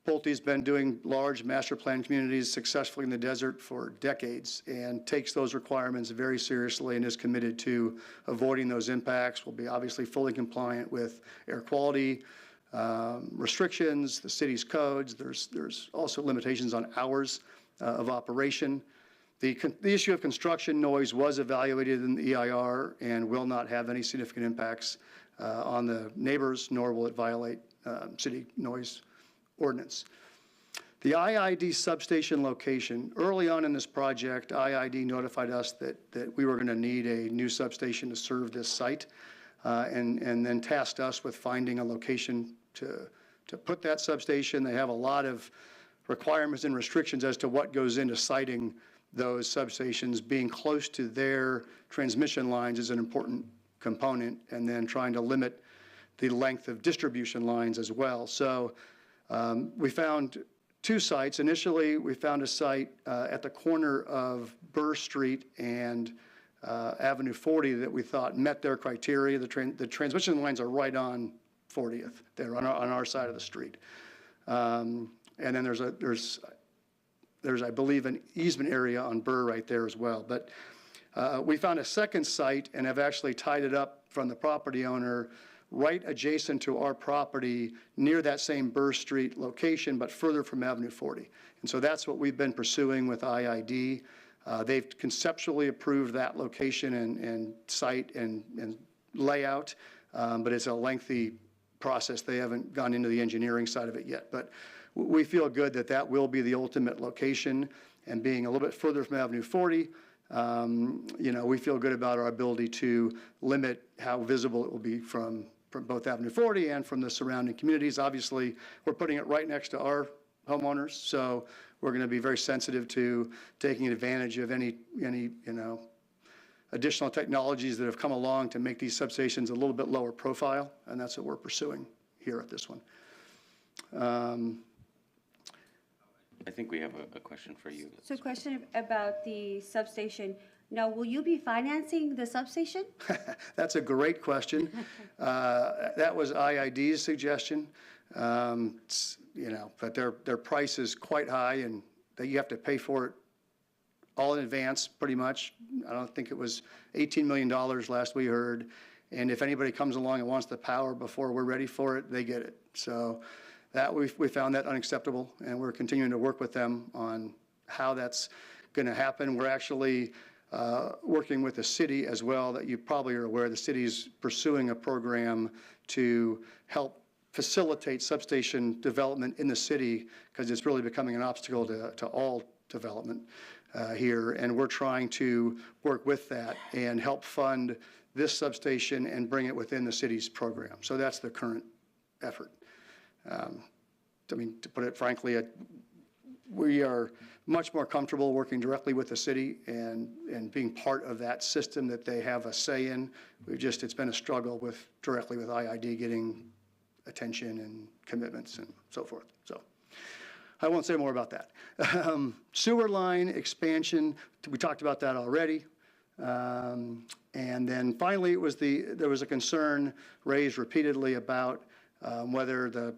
Pulte's been doing large master plan communities successfully in the desert for decades and takes those requirements very seriously and is committed to avoiding those impacts. Will be obviously fully compliant with air quality restrictions, the city's codes. There's also limitations on hours of operation. The issue of construction noise was evaluated in the EIR and will not have any significant impacts on the neighbors, nor will it violate city noise ordinance. The IID substation location, early on in this project, IID notified us that we were going to need a new substation to serve this site, and then tasked us with finding a location to put that substation. They have a lot of requirements and restrictions as to what goes into siting those substations. Being close to their transmission lines is an important component, and then trying to limit the length of distribution lines as well. So we found 2 sites. Initially, we found a site at the corner of Burr Street and Avenue 40 that we thought met their criteria. The transmission lines are right on 40th. They're on our side of the street. And then there's I believe an easement area on Burr right there as well. But we found a second site and have actually tied it up from the property owner right adjacent to our property near that same Burr Street location, but further from Avenue 40. And so that's what we've been pursuing with IID. They've conceptually approved that location and site and layout, but it's a lengthy process. They haven't gone into the engineering side of it yet. But we feel good that that will be the ultimate location, and being a little bit further from Avenue 40, you know, we feel good about our ability to limit how visible it will be from both Avenue 40 and from the surrounding communities. Obviously, we're putting it right next to our homeowners, so we're going to be very sensitive to taking advantage of any you know, additional technologies that have come along to make these substations a little bit lower profile, and that's what we're pursuing here at this one. I think we have a question for you. So question about the substation. Now, will you be financing the substation? That's a great question. That was IID's suggestion. But their price is quite high, and that you have to pay for it all in advance, pretty much. I don't think it was $18 million last we heard. And if anybody comes along and wants the power before we're ready for it, they get it. So that we found that unacceptable, and we're continuing to work with them on how that's going to happen. We're actually working with the city as well, that you probably are aware, the city's pursuing a program to help facilitate substation development in the city, because it's really becoming an obstacle to all development here. And we're trying to work with that and help fund this substation and bring it within the city's program. So that's the current effort. To put it frankly, we are much more comfortable working directly with the city and being part of that system that they have a say in. It's been a struggle directly with IID getting attention and commitments and so forth. So I won't say more about that. Sewer line expansion, we talked about that already. And then finally, there was a concern raised repeatedly about whether the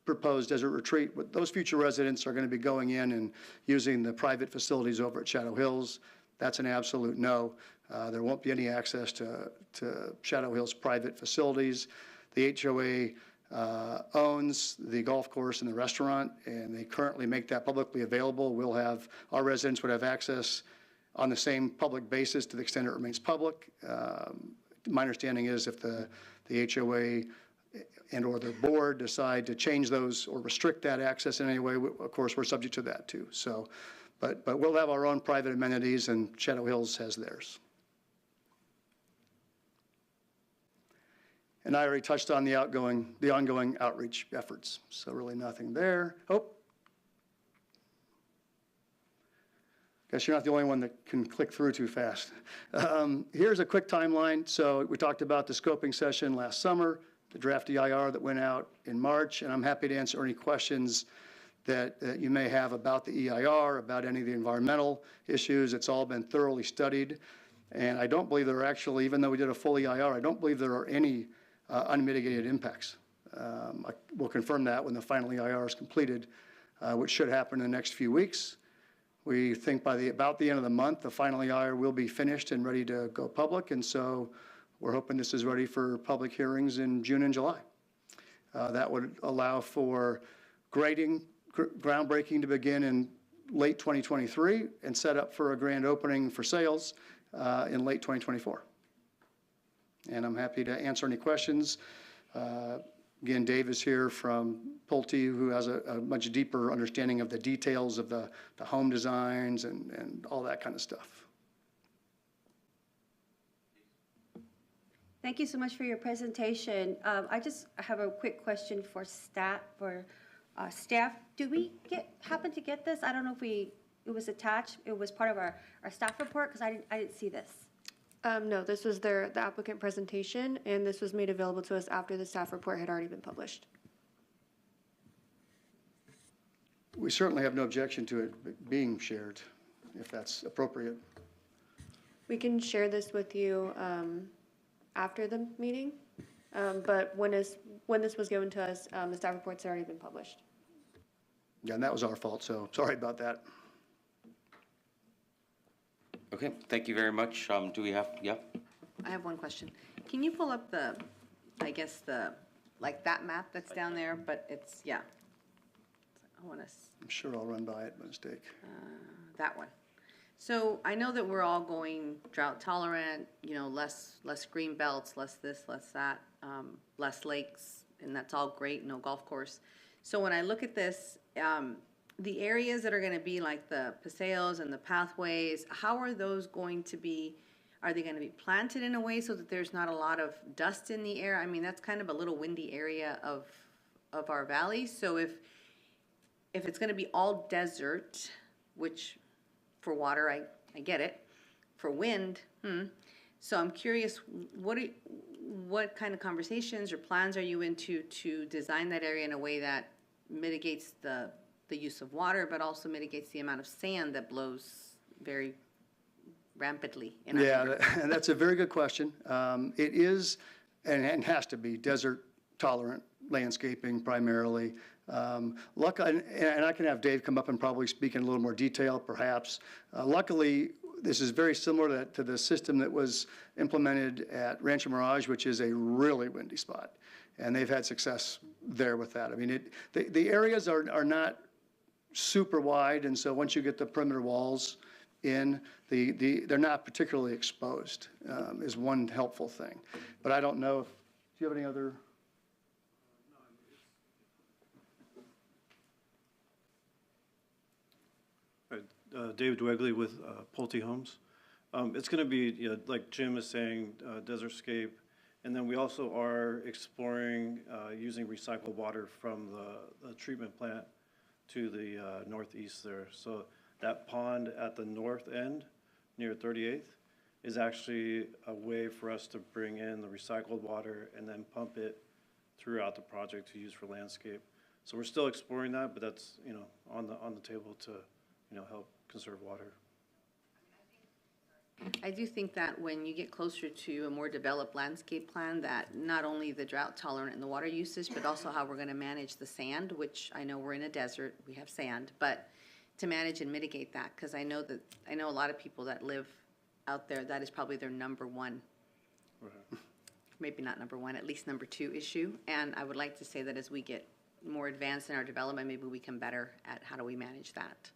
proposed desert retreat, those future residents are going to be going in and using the private facilities over at Shadow Hills. That's an absolute no. There won't be any access to Shadow Hills private facilities. The HOA owns the golf course and the restaurant, and they currently make that publicly available. Our residents would have access on the same public basis to the extent it remains public. My understanding is if the HOA and or their board decide to change those or restrict that access in any way, of course, we're subject to that too. So, but we'll have our own private amenities, and Shadow Hills has theirs. And I already touched on the ongoing outreach efforts, so really nothing there. Oh. Guess you're not the only one that can click through too fast. Here's a quick timeline. So we talked about the scoping session last summer, the draft EIR that went out in March, and I'm happy to answer any questions that you may have about the EIR, about any of the environmental issues. It's all been thoroughly studied, and I don't believe there are actually, even though we did a full EIR, I don't believe there are any unmitigated impacts. We'll confirm that when the final EIR is completed, which should happen in the next few weeks. We think by about the end of the month, the final EIR will be finished and ready to go public, and so we're hoping this is ready for public hearings in June and July. That would allow for groundbreaking to begin in late 2023 and set up for a grand opening for sales in late 2024. And I'm happy to answer any questions. Again, Dave is here from Pulte, who has a much deeper understanding of the details of the home designs and all that kind of stuff. Thank you so much for your presentation. I just have a quick question for staff. Do we happen to get this? I don't know if it was attached. It was part of our staff report, because I didn't see this. No, this was the applicant presentation, and this was made available to us after the staff report had already been published. We certainly have no objection to it being shared, if that's appropriate. We can share this with you after the meeting, but when this was given to us, the staff report's already been published. Yeah, and that was our fault, so sorry about that. Okay, thank you very much. Do we have, yeah? I have one question. Can you pull up that map that's down there, but it's, yeah. I'm sure I'll run by it by mistake. That one. So I know that we're all going drought tolerant, less green belts, less this, less that, less lakes, and that's all great, no golf course. So when I look at this, the areas that are going to be like the paseos and the pathways, how are those going to be? Are they going to be planted in a way so that there's not a lot of dust in the air? I mean, that's kind of a little windy area of our valley. So if it's going to be all desert, which for water, I get it. For wind, So I'm curious, what kind of conversations or plans are you into to design that area in a way that mitigates the the use of water, but also mitigates the amount of sand that blows very rampantly in our neighborhood? Yeah, and that's a very good question. It is, and has to be, desert-tolerant landscaping primarily. Luckily, and I can have Dave come up and probably speak in a little more detail, perhaps. Luckily, this is very similar to the system that was implemented at Rancho Mirage, which is a really windy spot. And they've had success there with that. I mean, the areas are not super wide, and so once you get the perimeter walls in, they're not particularly exposed, is one helpful thing. But I don't know if, do you have any other? David Dwegley with Pulte Homes. It's going to be, like Jim is saying, desertscape. And then we also are exploring using recycled water from the treatment plant to the northeast there. So that pond at the north end near 38th is actually a way for us to bring in the recycled water and then pump it throughout the project to use for landscape. So we're still exploring that, but that's, on the table to, help conserve water. I do think that when you get closer to a more developed landscape plan, that not only the drought tolerant and the water usage, but also how we're going to manage the sand, which I know we're in a desert, we have sand, but to manage and mitigate that, because I know a lot of people that live out there, that is probably their number one, maybe not number one, at least number two issue. And I would like to say that as we get more advanced in our development, maybe we can better at how do we manage that.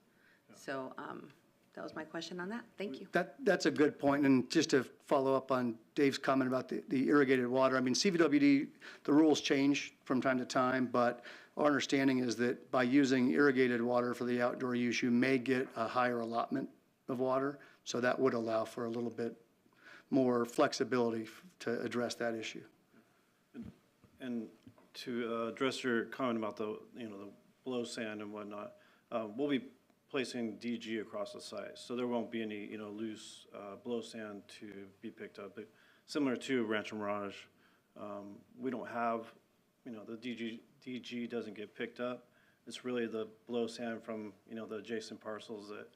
So that was my question on that. Thank you. That's a good point. And just to follow up on Dave's comment about the irrigated water, I mean, CVWD, the rules change from time to time, but our understanding is that by using irrigated water for the outdoor use, you may get a higher allotment of water. So that would allow for a little bit more flexibility to address that issue. And to address your comment about the blow sand and whatnot, we'll be placing DG across the site, so there won't be any loose blow sand to be picked up. But similar to Rancho Mirage, we don't have the DG doesn't get picked up. It's really the blow sand from the adjacent parcels that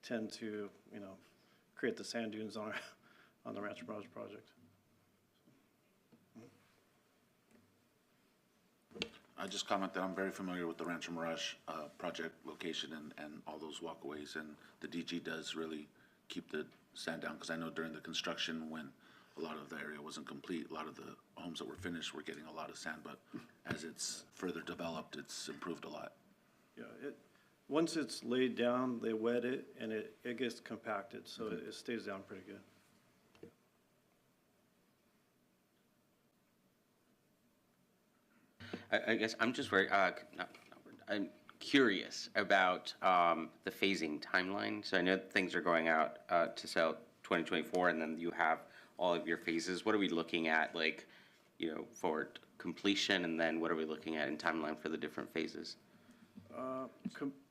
tend to create the sand dunes on the Rancho Mirage project. I just comment that I'm very familiar with the Rancho Mirage project location and all those walkways, and the DG does really keep the sand down, because I know during the construction when a lot of the area wasn't complete, a lot of the homes that were finished were getting a lot of sand, but as it's further developed, it's improved a lot. Yeah, once it's laid down, they wet it, and it gets compacted, so it stays down pretty good. I guess I'm just very, I'm curious about the phasing timeline. So I know things are going out to sell 2024, and then you have all of your phases. What are we looking at, for completion, and then what are we looking at in timeline for the different phases?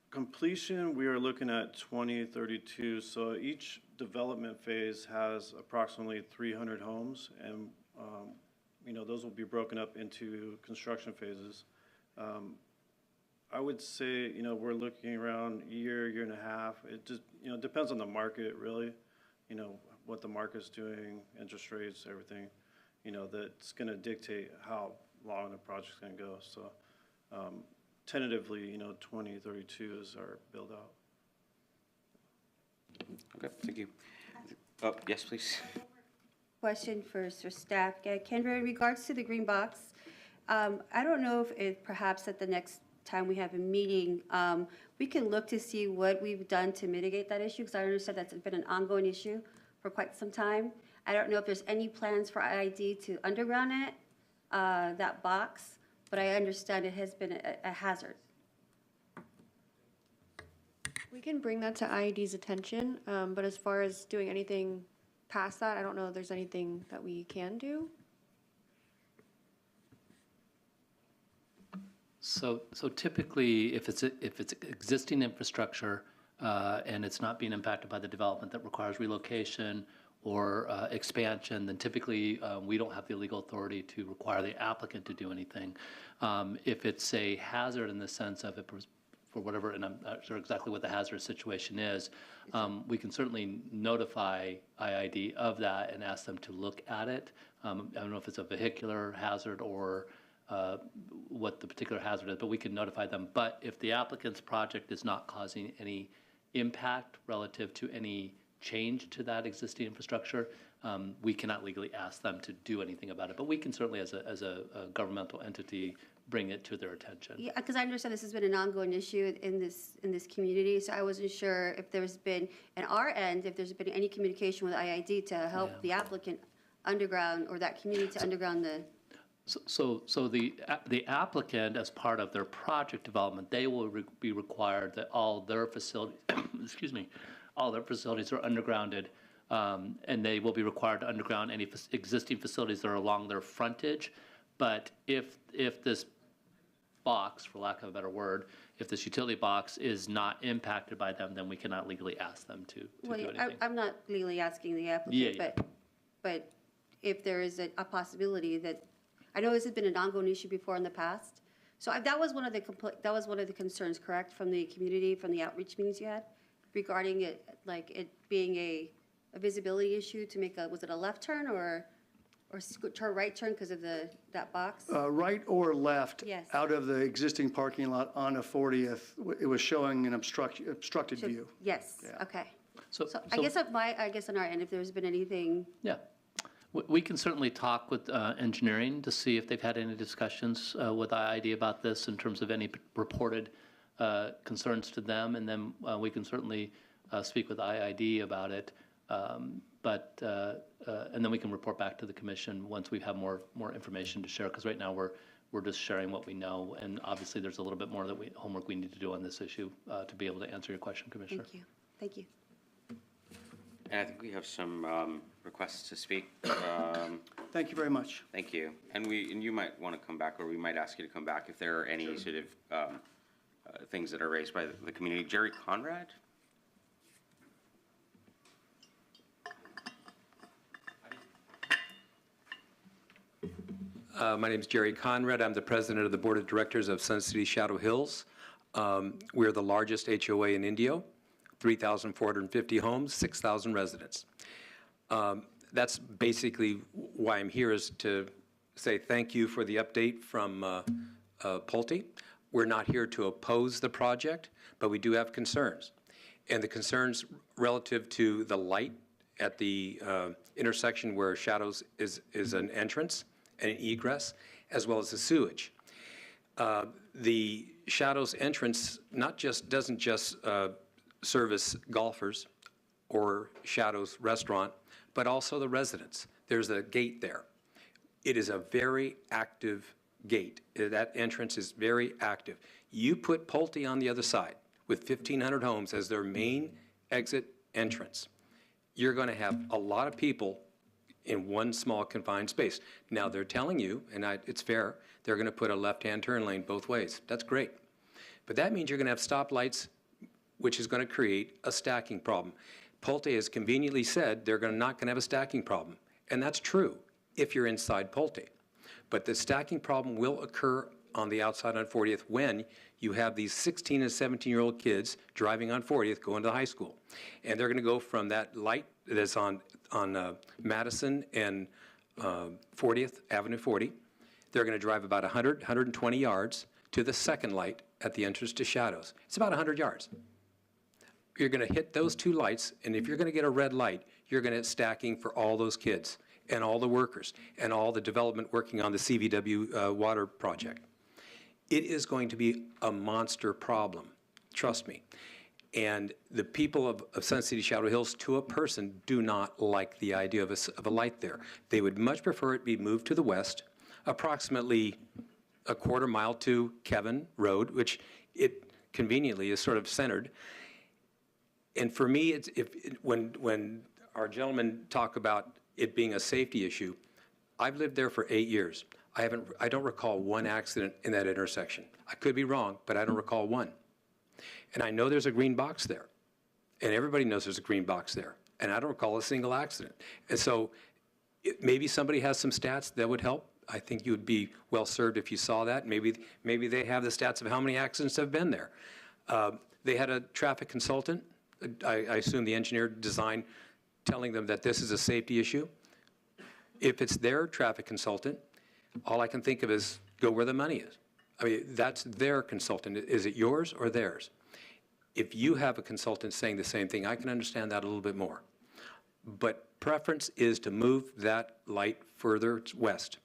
Completion, we are looking at 2032. So each development phase has approximately 300 homes, and those will be broken up into construction phases. I would say, we're looking around a year and a half. It just, depends on the market, really. What the market's doing, interest rates, everything, that's going to dictate how long the project's going to go. So tentatively, 2032 is our build out. Okay, thank you. Oh, yes, please. Question for staff. Kendra, in regards to the green box, I don't know if perhaps at the next time we have a meeting, we can look to see what we've done to mitigate that issue, because I understand that's been an ongoing issue for quite some time. I don't know if there's any plans for IID to underground it, that box, but I understand it has been a hazard. We can bring that to IED's attention, but as far as doing anything past that, I don't know if there's anything that we can do. So typically, if it's existing infrastructure and it's not being impacted by the development that requires relocation or expansion, then typically we don't have the legal authority to require the applicant to do anything. If it's a hazard in the sense of it for whatever, and I'm not sure exactly what the hazardous situation is, we can certainly notify IID of that and ask them to look at it. I don't know if it's a vehicular hazard or what the particular hazard is, but we can notify them. But if the applicant's project is not causing any impact relative to any change to that existing infrastructure, we cannot legally ask them to do anything about it. But we can certainly, as a governmental entity, bring it to their attention. Yeah, because I understand this has been an ongoing issue in this community, so I wasn't sure if there's been, at our end, if there's been any communication with IID to help the applicant underground, or that community to underground the. So the applicant, as part of their project development, they will be required that all their facilities, excuse me, all their facilities are undergrounded, and they will be required to underground any existing facilities that are along their frontage. But if this box, for lack of a better word, if this utility box is not impacted by them, then we cannot legally ask them to do anything. I'm not legally asking the applicant, but if there is a possibility that, I know this has been an ongoing issue before in the past. So that was one of the concerns, correct, from the community, from the outreach meetings you had, regarding it, like it being a visibility issue to make was it a left turn or right turn because of that box? Right or left? Yes. Out of the existing parking lot on a 40th, it was showing an obstructed view. Yes, Yeah. okay. So I guess on our end, if there's been anything. Yeah. We can certainly talk with engineering to see if they've had any discussions with IID about this in terms of any reported concerns to them, and then we can certainly speak with IID about it. And then we can report back to the commission once we have more information to share, because right now we're just sharing what we know, and obviously there's a little bit more homework we need to do on this issue to be able to answer your question, Commissioner. Thank you. And I think we have some requests to speak. Thank you very much. Thank you. And you might want to come back, or we might ask you to come back if there are any sort of things that are raised by the community. Jerry Conrad? My name is Jerry Conrad. I'm the president of the board of directors of Sun City Shadow Hills. We're the largest HOA in Indio, 3,450 homes, 6,000 residents. That's basically why I'm here, is to say thank you for the update from Pulte. We're not here to oppose the project, but we do have concerns. And the concerns relative to the light at the intersection where Shadows is an entrance and an egress, as well as the sewage. The Shadows entrance doesn't just service golfers or Shadows restaurant, but also the residents. There's a gate there. It is a very active gate. That entrance is very active. You put Pulte on the other side with 1,500 homes as their main exit entrance. You're going to have a lot of people in one small confined space. Now, they're telling you, and it's fair, they're going to put a left-hand turn lane both ways. That's great. But that means you're going to have stoplights, which is going to create a stacking problem. Pulte has conveniently said they're not going to have a stacking problem. And that's true if you're inside Pulte. But the stacking problem will occur on the outside on 40th when you have these 16 and 17-year-old kids driving on 40th going to high school. And they're going to go from that light that's on Madison and 40th, Avenue 40. They're going to drive about 120 yards to the second light at the entrance to Shadows. It's about 100 yards. You're going to hit those two lights, and if you're going to get a red light, you're going to get stacking for all those kids and all the workers and all the development working on the CVW water project. It is going to be a monster problem, trust me. And the people of Sun City Shadow Hills, to a person, do not like the idea of a light there. They would much prefer it be moved to the west, approximately a quarter mile to Kevin Road, which it conveniently is sort of centered. And for me, when our gentlemen talk about it being a safety issue, I've lived there for 8 years. I don't recall one accident in that intersection. I could be wrong, but I don't recall one. And I know there's a green box there, and everybody knows there's a green box there, and I don't recall a single accident. And so maybe somebody has some stats that would help. I think you would be well served if you saw that. Maybe they have the stats of how many accidents have been there. They had a traffic consultant, I assume the engineer design, telling them that this is a safety issue. If it's their traffic consultant, all I can think of is go where the money is. I mean, that's their consultant. Is it yours or theirs? If you have a consultant saying the same thing, I can understand that a little bit more. But preference is to move that light further west.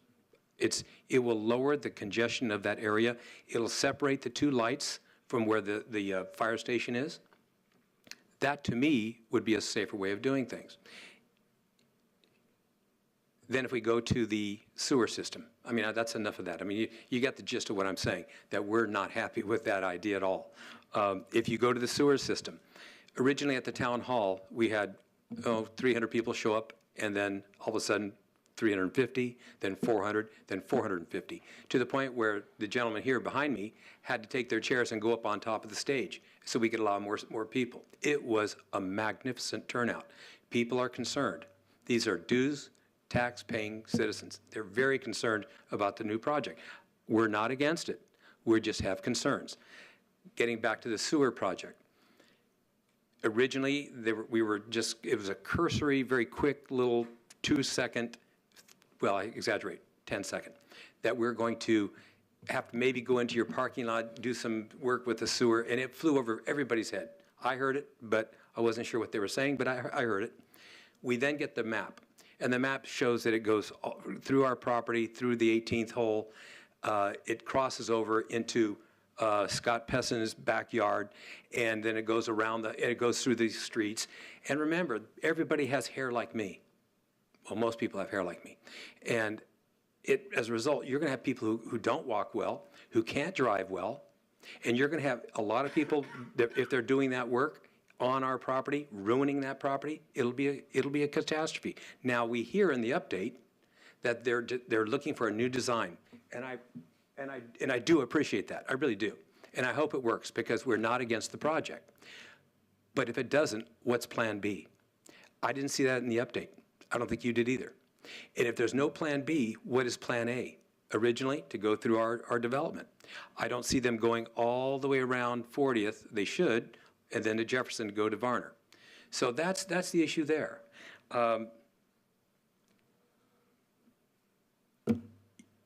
It will lower the congestion of that area. It'll separate the two lights from where the fire station is. That, to me, would be a safer way of doing things. Then if we go to the sewer system, I mean, that's enough of that. I mean, you get the gist of what I'm saying, that we're not happy with that idea at all. If you go to the sewer system, originally at the town hall, we had 300 people show up, and then all of a sudden, 350, then 400, then 450, to the point where the gentleman here behind me had to take their chairs and go up on top of the stage so we could allow more people. It was a magnificent turnout. People are concerned. These are dues, tax-paying citizens. They're very concerned about the new project. We're not against it. We just have concerns. Getting back to the sewer project. Originally, it was a cursory, very quick little 2-second, well, I exaggerate, 10-second, that we're going to have to maybe go into your parking lot, do some work with the sewer, and it flew over everybody's head. I heard it, but I wasn't sure what they were saying, but I heard it. We then get the map, and the map shows that it goes through our property, through the 18th hole. It crosses over into Scott Pesson's backyard, and then it goes around, it goes through these streets. And remember, everybody has hair like me. Well, most people have hair like me. And as a result, you're going to have people who don't walk well, who can't drive well, and you're going to have a lot of people that, if they're doing that work on our property, ruining that property, it'll be a catastrophe. Now, we hear in the update that they're looking for a new design, and I do appreciate that. I really do. And I hope it works, because we're not against the project. But if it doesn't, what's plan B? I didn't see that in the update. I don't think you did either. And if there's no plan B, what is plan A? Originally, to go through our development. I don't see them going all the way around 40th. They should, and then to Jefferson to go to Varner. So that's the issue there.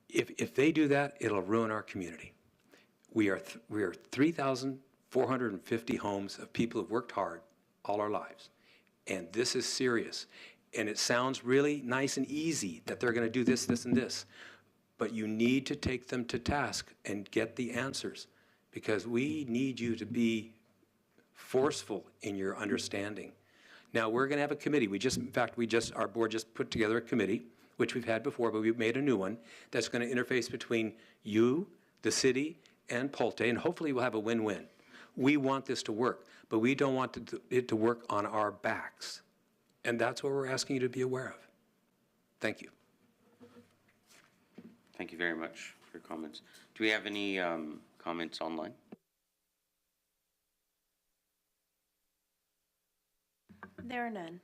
If they do that, it'll ruin our community. We are 3,450 homes of people who've worked hard all our lives. And this is serious. And it sounds really nice and easy that they're going to do this, this, and this. But you need to take them to task and get the answers, because we need you to be forceful in your understanding. Now, we're going to have a committee. Our board just put together a committee, which we've had before, but we've made a new one, that's going to interface between you, the city, and Pulte, and hopefully we'll have a win-win. We want this to work, but we don't want it to work on our backs. And that's what we're asking you to be aware of. Thank you. Thank you very much for your comments. Do we have any comments online? There are none.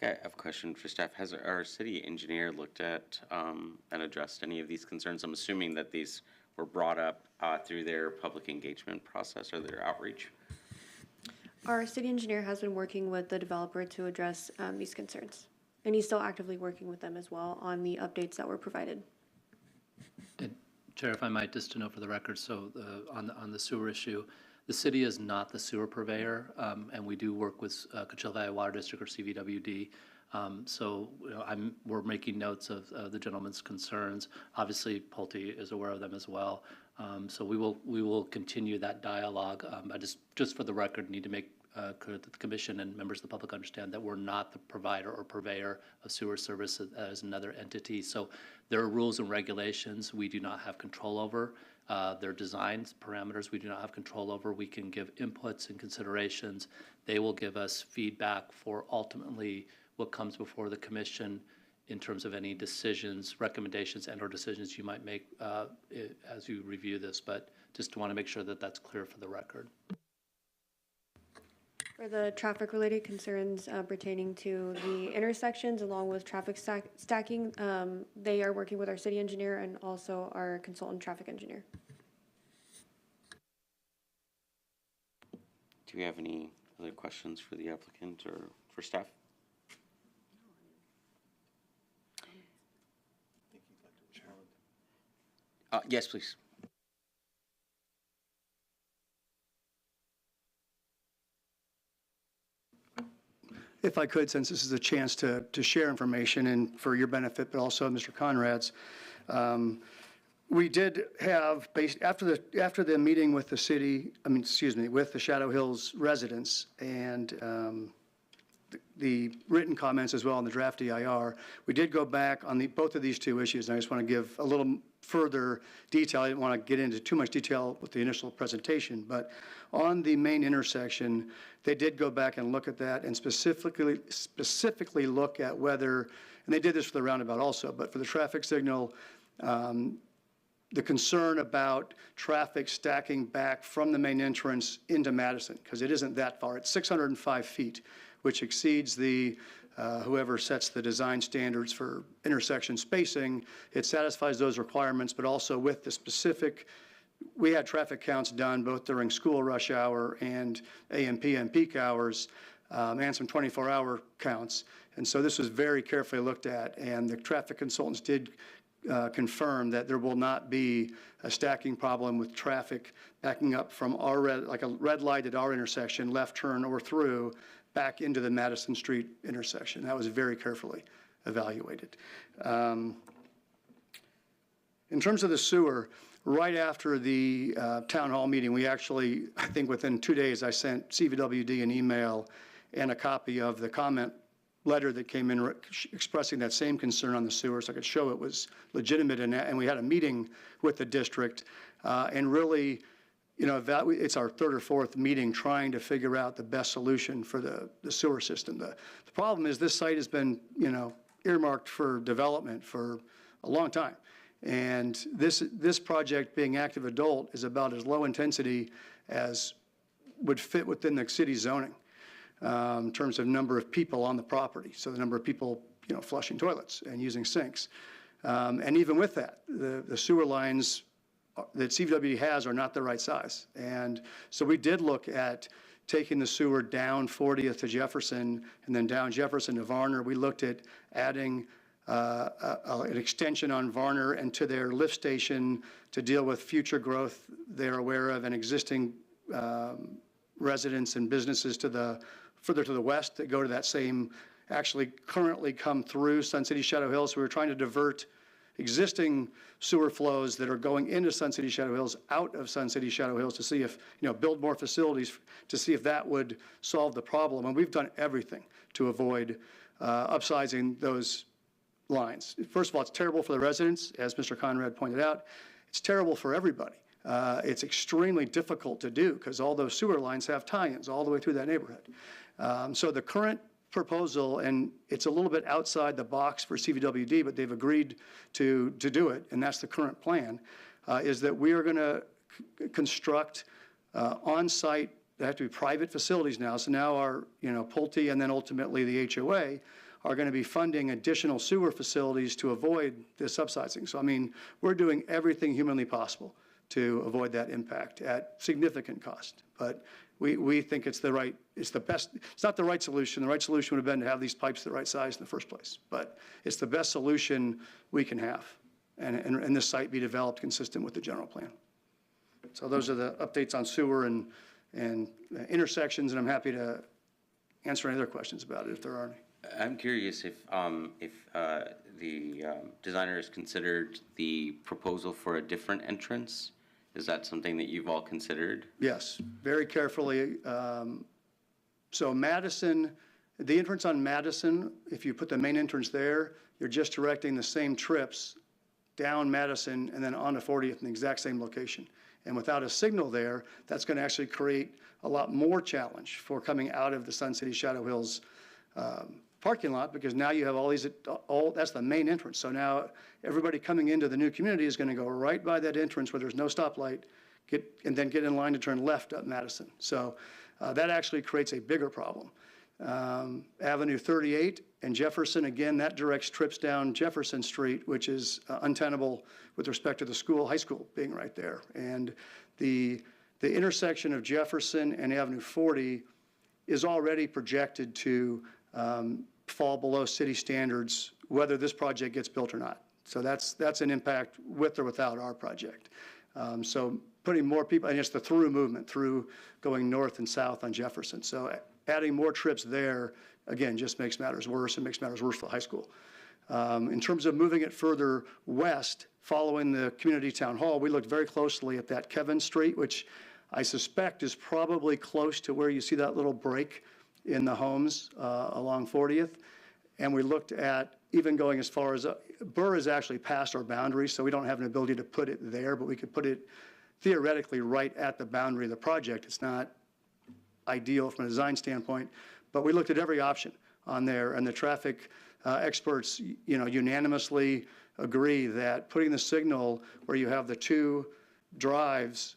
I have a question for staff. Has our city engineer looked at and addressed any of these concerns? I'm assuming that these were brought up through their public engagement process or their outreach. Our city engineer has been working with the developer to address these concerns, and he's still actively working with them as well on the updates that were provided. And Chair, if I might, just to know for the record, so on the sewer issue, the city is not the sewer purveyor, and we do work with Coachella Valley Water District, or CVWD. So we're making notes of the gentleman's concerns. Obviously, Pulte is aware of them as well. So we will continue that dialogue. I just for the record need to make clear that the commission and members of the public understand that we're not the provider or purveyor of sewer service as another entity. So there are rules and regulations we do not have control over. Their designs, parameters we do not have control over. We can give inputs and considerations. They will give us feedback for ultimately what comes before the commission in terms of any decisions, recommendations, and/or decisions you might make as you review this. But just want to make sure that that's clear for the record. For the traffic-related concerns pertaining to the intersections along with traffic stacking, they are working with our city engineer and also our consultant traffic engineer. Do we have any other questions for the applicant or for staff? Yes, please. If I could, since this is a chance to share information and for your benefit, but also Mr. Conrad's, we did have, after the meeting with the city, with the Shadow Hills residents and the written comments as well on the draft EIR, we did go back on both of these two issues, and I just want to give a little further detail. I didn't want to get into too much detail with the initial presentation, but on the main intersection, they did go back and look at that and specifically look at whether, and they did this for the roundabout also, but for the traffic signal, the concern about traffic stacking back from the main entrance into Madison, because it isn't that far. It's 605 feet, which exceeds the whoever sets the design standards for intersection spacing. It satisfies those requirements, but also with the specific, we had traffic counts done both during school rush hour and AM, PM peak hours, and some 24-hour counts. And so this was very carefully looked at, and the traffic consultants did confirm that there will not be a stacking problem with traffic backing up from our like a red light at our intersection, left turn or through, back into the Madison Street intersection. That was very carefully evaluated. In terms of the sewer, right after the town hall meeting, we actually, I think within 2 days, I sent CVWD an email and a copy of the comment letter that came in expressing that same concern on the sewer, so I could show it was legitimate, and we had a meeting with the district, and really, you know, it's our third or fourth meeting trying to figure out the best solution for the sewer system. The problem is this site has been, you know, earmarked for development for a long time. And this project, being active adult, is about as low intensity as would fit within the city zoning in terms of number of people on the property. So the number of people, you know, flushing toilets and using sinks. And even with that, the sewer lines that CVWD has are not the right size. And so we did look at taking the sewer down 40th to Jefferson and then down Jefferson to Varner. We looked at adding an extension on Varner and to their lift station to deal with future growth they're aware of and existing residents and businesses further to the west that go to that same, actually currently come through Sun City Shadow Hills. So we were trying to divert existing sewer flows that are going into Sun City Shadow Hills out of Sun City Shadow Hills to see if, you know, build more facilities to see if that would solve the problem. And we've done everything to avoid upsizing those lines. First of all, it's terrible for the residents, as Mr. Conrad pointed out. It's terrible for everybody. It's extremely difficult to do because all those sewer lines have tie-ins all the way through that neighborhood. So the current proposal, and it's a little bit outside the box for CVWD, but they've agreed to do it, and that's the current plan, is that we are going to construct on-site, they have to be private facilities now. So now our, you know, Pulte and then ultimately the HOA are going to be funding additional sewer facilities to avoid the subsidizing. So, I mean, we're doing everything humanly possible to avoid that impact at significant cost. But we think it's the best, it's not the right solution. The right solution would have been to have these pipes the right size in the first place. But it's the best solution we can have. And this site be developed consistent with the general plan. So those are the updates on sewer and intersections, and I'm happy to answer any other questions about it if there are any. I'm curious if the designer has considered the proposal for a different entrance. Is that something that you've all considered? Yes, very carefully. So Madison, the entrance on Madison, if you put the main entrance there, you're just directing the same trips down Madison and then onto 40th in the exact same location. And without a signal there, that's going to actually create a lot more challenge for coming out of the Sun City Shadow Hills parking lot, because now you have all these, that's the main entrance. So now everybody coming into the new community is going to go right by that entrance where there's no stoplight, and then get in line to turn left up Madison. So that actually creates a bigger problem. Avenue 38 and Jefferson, again, that directs trips down Jefferson Street, which is untenable with respect to the school, high school being right there. And the the intersection of Jefferson and Avenue 40 is already projected to fall below city standards, whether this project gets built or not. So that's an impact with or without our project. So putting more people, and it's the through movement, through going north and south on Jefferson. So adding more trips there, again, just makes matters worse. It makes matters worse for the high school. In terms of moving it further west, following the community town hall, we looked very closely at that Kevin Street, which I suspect is probably close to where you see that little break in the homes along 40th. And we looked at even going as far as, Burr is actually past our boundary, so we don't have an ability to put it there, but we could put it theoretically right at the boundary of the project. It's not ideal from a design standpoint, but we looked at every option on there, and the traffic experts, unanimously agree that putting the signal where you have the two drives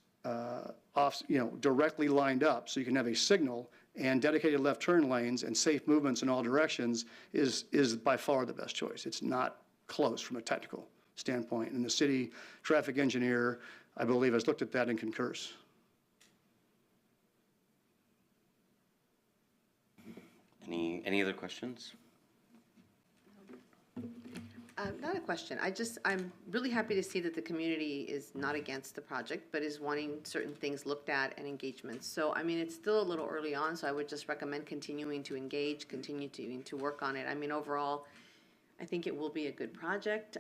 directly lined up, so you can have a signal and dedicated left turn lanes and safe movements in all directions is by far the best choice. It's not close from a technical standpoint, and the city traffic engineer, I believe, has looked at that and concurs. Any other questions? Not a question. I'm really happy to see that the community is not against the project, but is wanting certain things looked at and engagements. So, I mean, it's still a little early on, so I would just recommend continuing to engage, continue to work on it. I mean, overall, I think it will be a good project,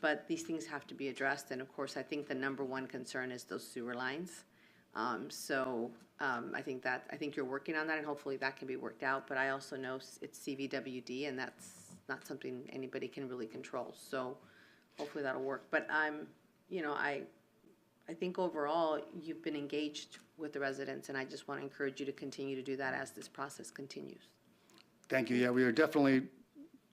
but these things have to be addressed. And of course, I think the number one concern is those sewer lines. I think you're working on that, and hopefully that can be worked out. But I also know it's CVWD, and that's not something anybody can really control. So hopefully that'll work. But I think overall you've been engaged with the residents, and I just want to encourage you to continue to do that as this process continues. Thank you. Yeah, we are definitely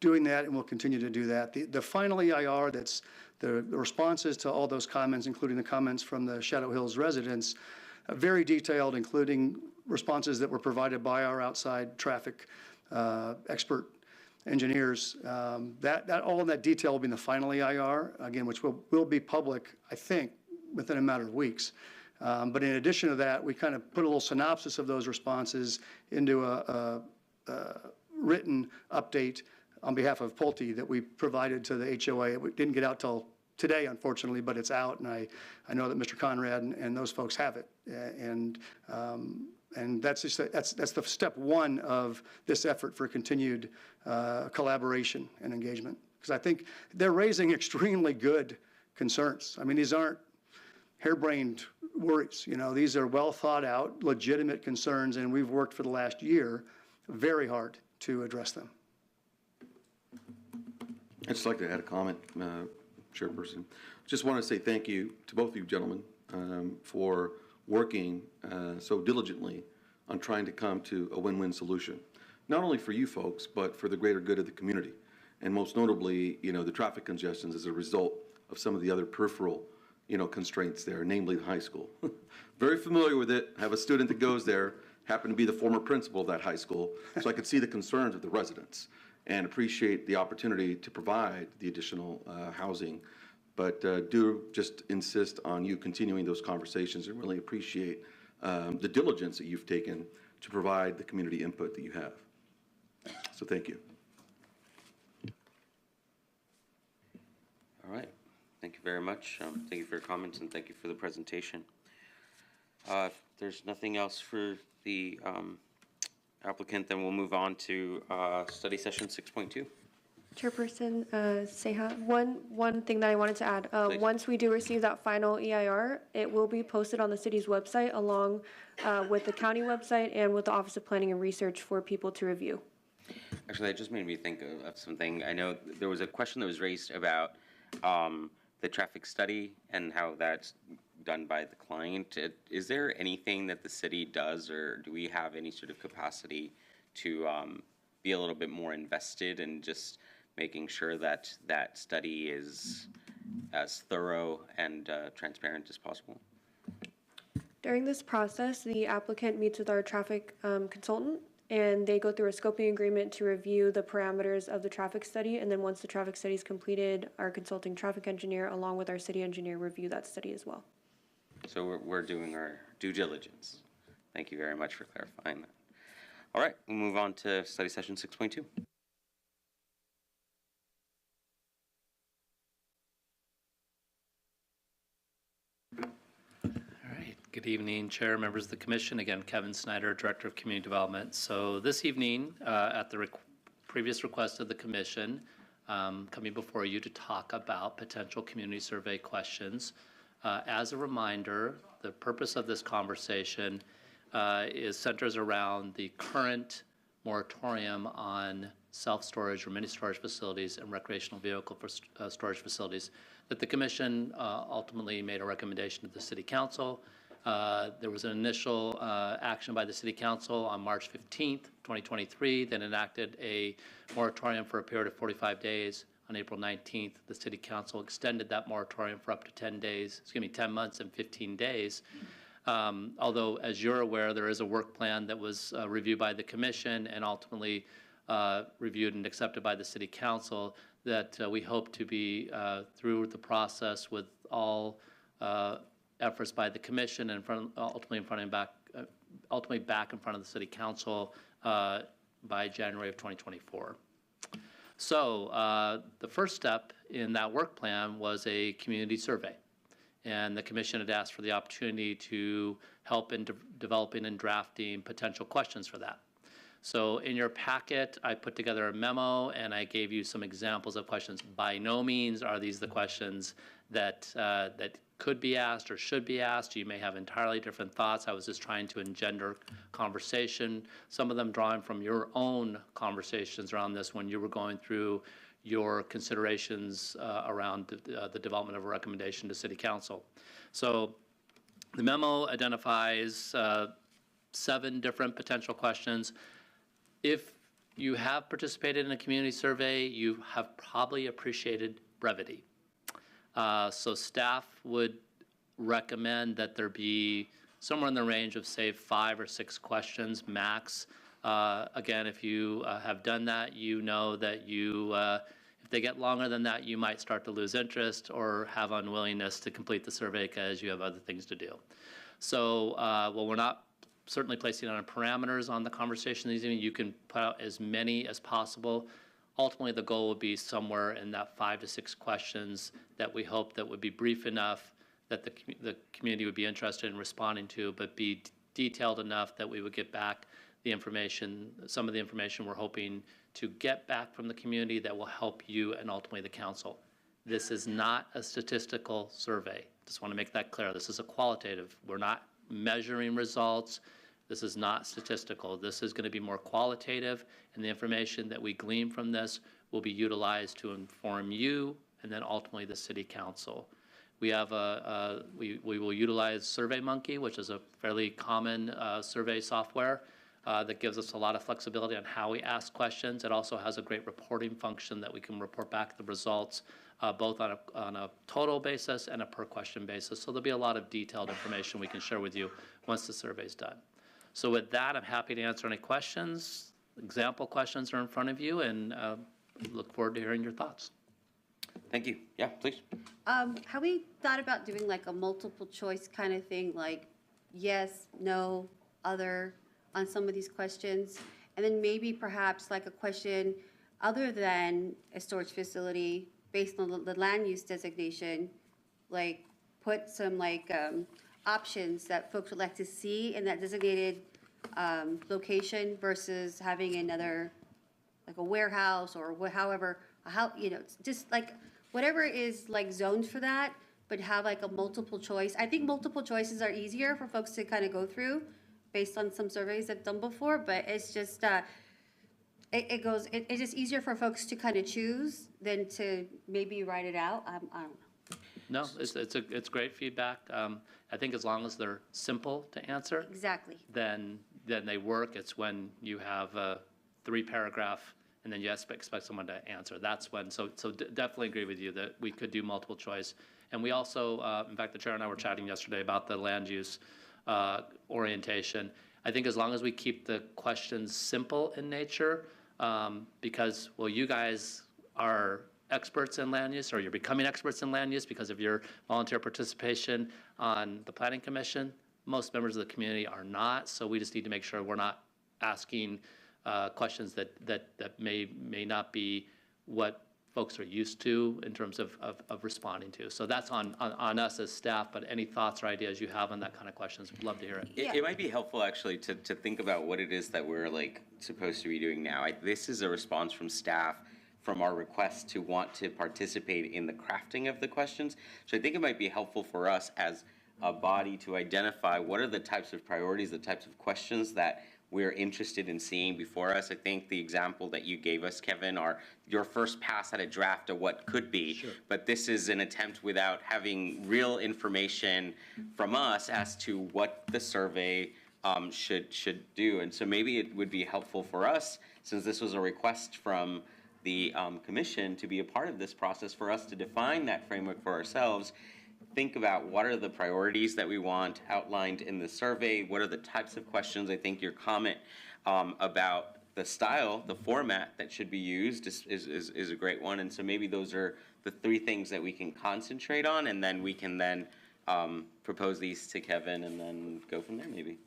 doing that, and we'll continue to do that. The final EIR, that's the responses to all those comments, including the comments from the Shadow Hills residents, very detailed, including responses that were provided by our outside traffic expert engineers. That all in that detail will be in the final EIR, again, which will be public, I think, within a matter of weeks. But in addition to that, we kind of put a little synopsis of those responses into a written update on behalf of Pulte that we provided to the HOA. It didn't get out till today, unfortunately, but it's out, and I know that Mr. Conrad and those folks have it. And that's the step one of this effort for continued collaboration and engagement. Because I think they're raising extremely good concerns. I mean, these aren't harebrained worries. These are well thought out, legitimate concerns, and we've worked for the last year very hard to address them. I'd just like to add a comment, Chairperson. Just want to say thank you to both of you gentlemen for working so diligently on trying to come to a win-win solution, not only for you folks, but for the greater good of the community. And most notably, the traffic congestions as a result of some of the other peripheral, constraints there, namely the high school. Very familiar with it, have a student that goes there, happen to be the former principal of that high school, so I could see the concerns of the residents and appreciate the opportunity to provide the additional housing. But do just insist on you continuing those conversations and really appreciate the diligence that you've taken to provide the community input that you have. So thank you. All right. Thank you very much. Thank you for your comments, and thank you for the presentation. If there's nothing else for the applicant, then we'll move on to study session 6.2. Chairperson Ceja, one thing that I wanted to add, Please. once we do receive that final EIR, it will be posted on the city's website along with the county website and with the Office of Planning and Research for people to review. Actually, that just made me think of something. I know there was a question that was raised about the traffic study and how that's done by the client. Is there anything that the city does, or do we have any sort of capacity to be a little bit more invested in just making sure that that study is as thorough and transparent as possible? During this process, the applicant meets with our traffic consultant, and they go through a scoping agreement to review the parameters of the traffic study. And then once the traffic study is completed, our consulting traffic engineer, along with our city engineer, review that study as well. So we're doing our due diligence. Thank you very much for clarifying that. All right, we'll move on to study session 6.2. Good evening, Chair, members of the Commission. Again, Kevin Snyder, Director of Community Development. So this evening, at the previous request of the Commission, coming before you to talk about potential community survey questions. As a reminder, the purpose of this conversation centers around the current moratorium on self-storage or mini-storage facilities and recreational vehicle storage facilities that the Commission ultimately made a recommendation to the City Council. There was an initial action by the City Council on March 15th, 2023, then enacted a moratorium for a period of 45 days. On April 19th, the City Council extended that moratorium for up to 10 months and 15 days. Although, as you're aware, there is a work plan that was reviewed by the Commission and ultimately reviewed and accepted by the City Council that we hope to be through the process with all efforts by the Commission and ultimately back in front of the City Council by January of 2024. So the first step in that work plan was a community survey. And the Commission had asked for the opportunity to help in developing and drafting potential questions for that. So in your packet, I put together a memo and I gave you some examples of questions. By no means are these the questions that could be asked or should be asked. You may have entirely different thoughts. I was just trying to engender conversation, some of them drawing from your own conversations around this when you were going through your considerations around the development of a recommendation to City Council. So the memo identifies 7 different potential questions. If you have participated in a community survey, you have probably appreciated brevity. So staff would recommend that there be somewhere in the range of, say, 5 or 6 questions max. Again, if you have done that, you know that if they get longer than that, you might start to lose interest or have unwillingness to complete the survey because you have other things to do. So while we're not certainly placing on parameters on the conversation this evening, you can put out as many as possible. Ultimately, the goal would be somewhere in that 5 to 6 questions that we hope that would be brief enough that the community would be interested in responding to, but be detailed enough that we would get back the information, some of the information we're hoping to get back from the community that will help you and ultimately the council. This is not a statistical survey. Just want to make that clear. This is a qualitative. We're not measuring results. This is not statistical. This is going to be more qualitative, and the information that we glean from this will be utilized to inform you and then ultimately the City Council. We have we will utilize SurveyMonkey, which is a fairly common survey software that gives us a lot of flexibility on how we ask questions. It also has a great reporting function that we can report back the results both on a total basis and a per question basis. So there'll be a lot of detailed information we can share with you once the survey's done. So with that, I'm happy to answer any questions. Example questions are in front of you, and look forward to hearing your thoughts. Thank you. Yeah, please. Have we thought about doing like a multiple choice kind of thing, like yes, no, other on some of these questions? And then maybe perhaps like a question other than a storage facility based on the land use designation, like put some like options that folks would like to see in that designated location versus having another, like a warehouse or however, how, you know, just like whatever is like zoned for that, but have like a multiple choice. I think multiple choices are easier for folks to kind of go through based on some surveys I've done before, but it's just, it's just easier for folks to kind of choose than to maybe write it out. I don't know. No, it's great feedback. I think as long as they're simple to answer, Exactly. then they work. It's when you have a 3-paragraph and then you expect someone to answer. That's when. So definitely agree with you that we could do multiple choice. And we also, in fact, the chair and I were chatting yesterday about the land use orientation. I think as long as we keep the questions simple in nature, because well, you guys are experts in land use, or you're becoming experts in land use because of your volunteer participation on the Planning Commission. Most members of the community are not, so we just need to make sure we're not asking questions that may not be what folks are used to in terms of responding to. So that's on us as staff, but any thoughts or ideas you have on that kind of questions, we'd love to hear it. It might be helpful actually to think about what it is that we're like supposed to be doing now. This is a response from staff from our request to want to participate in the crafting of the questions. So I think it might be helpful for us as a body to identify what are the types of priorities, the types of questions that we're interested in seeing before us. I think the example that you gave us, Kevin, are your first pass at a draft of what could be. Sure. But this is an attempt without having real information from us as to what the survey should do. And so maybe it would be helpful for us, since this was a request from the commission to be a part of this process, for us to define that framework for ourselves. Think about what are the priorities that we want outlined in the survey, what are the types of questions. I think your comment about the style, the format that should be used is a great one. And so maybe those are the three things that we can concentrate on, and then we can then propose these to Kevin and then go from there maybe.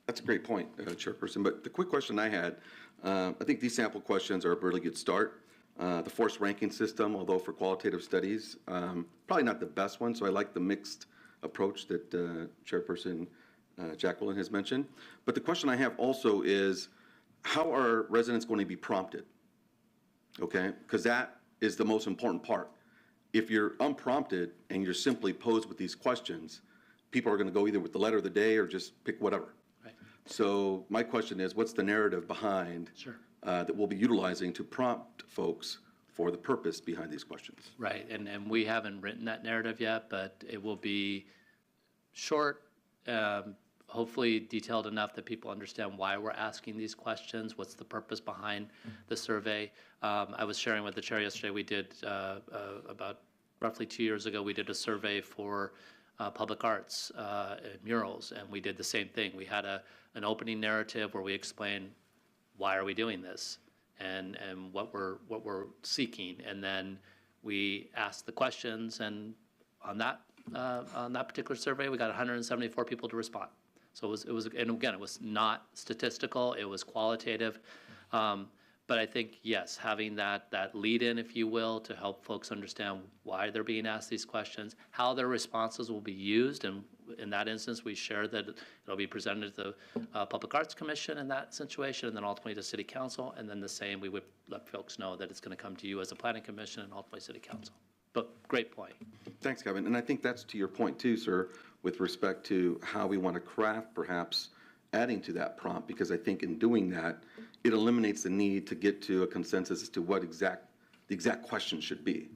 That's a great point, Chairperson. But the quick question I had, I think these sample questions are a really good start. The forced ranking system, although for qualitative studies, probably not the best one, so I like the mixed approach that Chairperson Jacqueline has mentioned. But the question I have also is, how are residents going to be prompted? Okay, because that is the most important part. If you're unprompted and you're simply posed with these questions, people are going to go either with the letter of the day or just pick whatever. Right. So my question is, what's the narrative behind that we'll be utilizing to prompt folks for the purpose behind these questions? Right, and we haven't written that narrative yet, but it will be short, hopefully detailed enough that people understand why we're asking these questions, what's the purpose behind the survey. I was sharing with the chair yesterday, we did about roughly 2 years ago, we did a survey for public arts and murals, and we did the same thing. We had an opening narrative where we explained why are we doing this and what we're seeking, and then we asked the questions, and on that particular survey we got 174 people to respond. So it was and again, it was not statistical, it was qualitative. But I think, yes, having that lead in, if you will, to help folks understand why they're being asked these questions, how their responses will be used. And in that instance, we share that it'll be presented to the Public Arts Commission in that situation, and then ultimately to City Council. And then the same, we would let folks know that it's going to come to you as a Planning Commission and ultimately City Council. But great point. Thanks, Kevin. And I think that's to your point too, sir, with respect to how we want to craft perhaps adding to that prompt, because I think in doing that, it eliminates the need to get to a consensus as to what the exact question should be.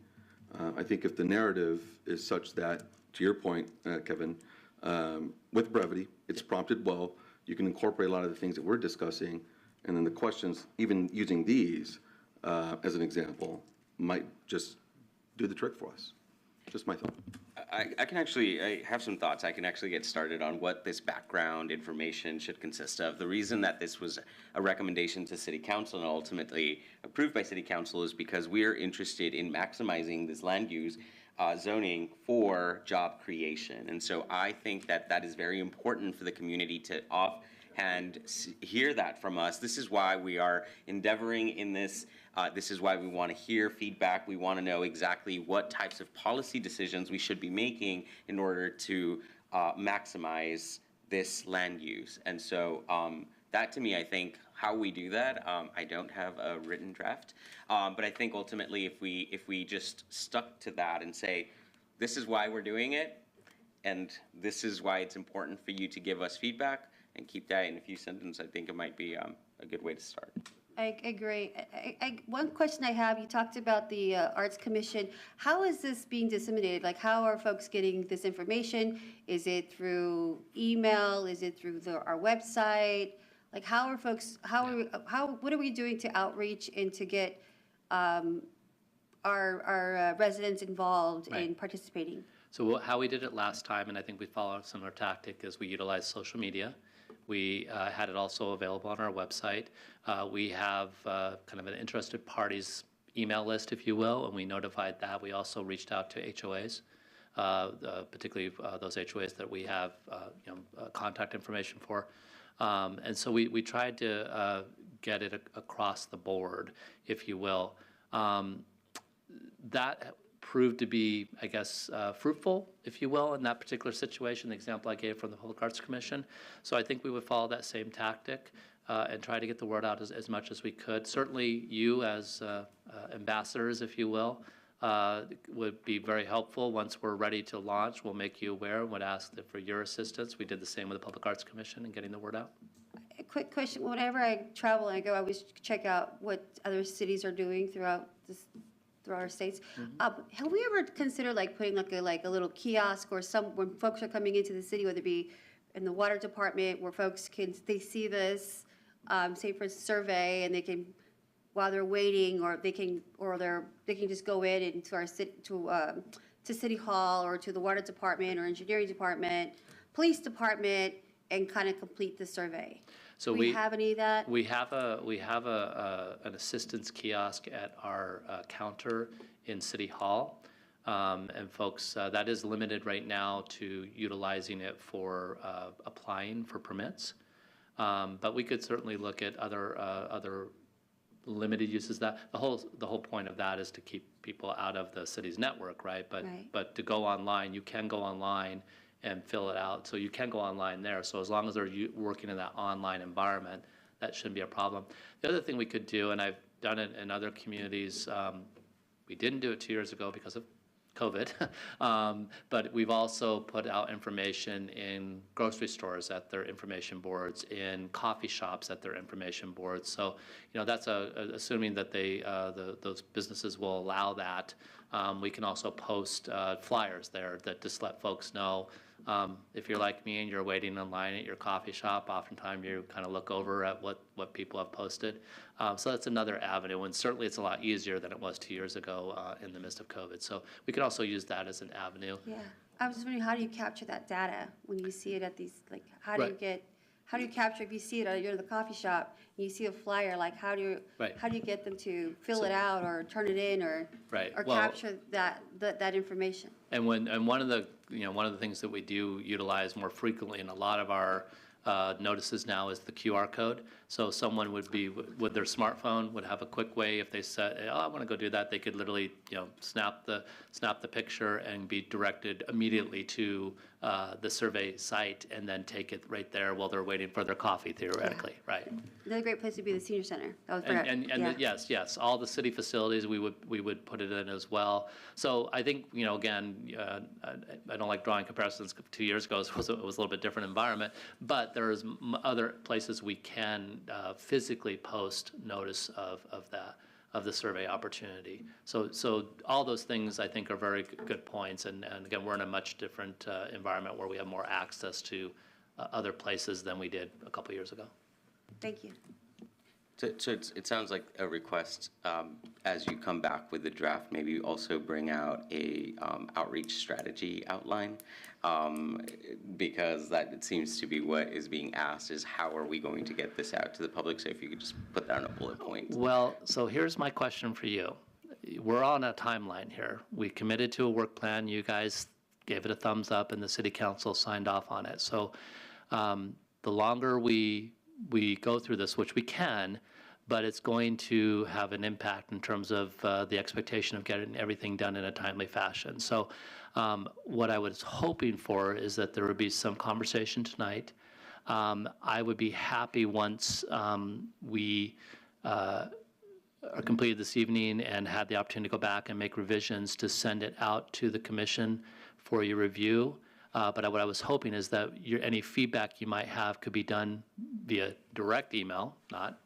I think if the narrative is such that, to your point, Kevin, with brevity, it's prompted well, you can incorporate a lot of the things that we're discussing, and then the questions, even using these as an example, might just do the trick for us. Just my thought. I have some thoughts. I can actually get started on what this background information should consist of. The reason that this was a recommendation to City Council and ultimately approved by City Council is because we are interested in maximizing this land use zoning for job creation. And so I think that is very important for the community to offhand hear that from us. This is why we are endeavoring in this. This is why we want to hear feedback. We want to know exactly what types of policy decisions we should be making in order to maximize this land use. And so that, to me, I think how we do that, I don't have a written draft, but I think ultimately if we just stuck to that and say, this is why we're doing it, and this is why it's important for you to give us feedback, and keep that in a few sentences, I think it might be a good way to start. I agree. One question I have, you talked about the Arts Commission. How is this being disseminated? Like, how are folks getting this information? Is it through email? Is it through our website? Like, how are folks, what are we doing to outreach and to get our residents involved in participating? So how we did it last time, and I think we followed a similar tactic, is we utilized social media. We had it also available on our website. We have kind of an interested parties email list, if you will, and we notified that. We also reached out to HOAs, particularly those HOAs that we have contact information for. And so we tried to get it across the board, if you will. That proved to be, I guess, fruitful, if you will, in that particular situation, the example I gave from the Public Arts Commission. So I think we would follow that same tactic and try to get the word out as much as we could. Certainly you as ambassadors, if you will, would be very helpful. Once we're ready to launch, we'll make you aware and would ask for your assistance. We did the same with the Public Arts Commission in getting the word out. A quick question, whenever I travel and I go, I always check out what other cities are doing throughout our states. Have we ever considered like putting like a little kiosk or when folks are coming into the city, whether it be in the water department, where folks they see this, say for a survey, and they can, while they're waiting, or they can just go in and to our city to City Hall or to the water department or engineering department, police department, and kind of complete the survey. So we have any of that? We have an assistance kiosk at our counter in City Hall, and folks, that is limited right now to utilizing it for applying for permits. But we could certainly look at other limited uses. That the whole point of that is to keep people out of the city's network, right? But to go online, you can go online and fill it out. So you can go online there. So as long as they're working in that online environment, that shouldn't be a problem. The other thing we could do, and I've done it in other communities, we didn't do it 2 years ago because of COVID, but we've also put out information in grocery stores at their information boards, in coffee shops at their information boards. So, that's assuming that those businesses will allow that. We can also post flyers there that just let folks know. If you're like me and you're waiting in line at your coffee shop, oftentimes you kind of look over at what people have posted. So that's another avenue, and certainly it's a lot easier than it was 2 years ago in the midst of COVID. So we could also use that as an avenue. Yeah, I was just wondering, how do you capture that data when you see it at these, like, how do you capture, if you see it, you're in the coffee shop, and you see a flyer, like, how do you get them to fill it out or turn it in or capture that information? And one of the things that we do utilize more frequently in a lot of our notices now is the QR code. So someone would be with their smartphone would have a quick way, if they said, I want to go do that, they could literally snap the picture and be directed immediately to the survey site, and then take it right there while they're waiting for their coffee, theoretically, right? Another great place would be the senior center. Yes, all the city facilities we would put it in as well. So I think again, I don't like drawing comparisons. 2 years ago it was a little bit different environment, but there's other places we can physically post notice of the survey opportunity. So all those things I think are very good points, and again, we're in a much different environment where we have more access to other places than we did a couple years ago. Thank you. So it sounds like a request, as you come back with the draft, maybe also bring out a outreach strategy outline, because that it seems to be what is being asked, is how are we going to get this out to the public? So if you could just put that on a bullet point. Well, so here's my question for you. We're on a timeline here. We committed to a work plan. You guys gave it a thumbs up, and the city council signed off on it. So the longer we go through this, which we can, but it's going to have an impact in terms of the expectation of getting everything done in a timely fashion. So what I was hoping for is that there would be some conversation tonight. I would be happy once we are completed this evening and had the opportunity to go back and make revisions, to send it out to the commission for your review. But what I was hoping is that any feedback you might have could be done via direct email, not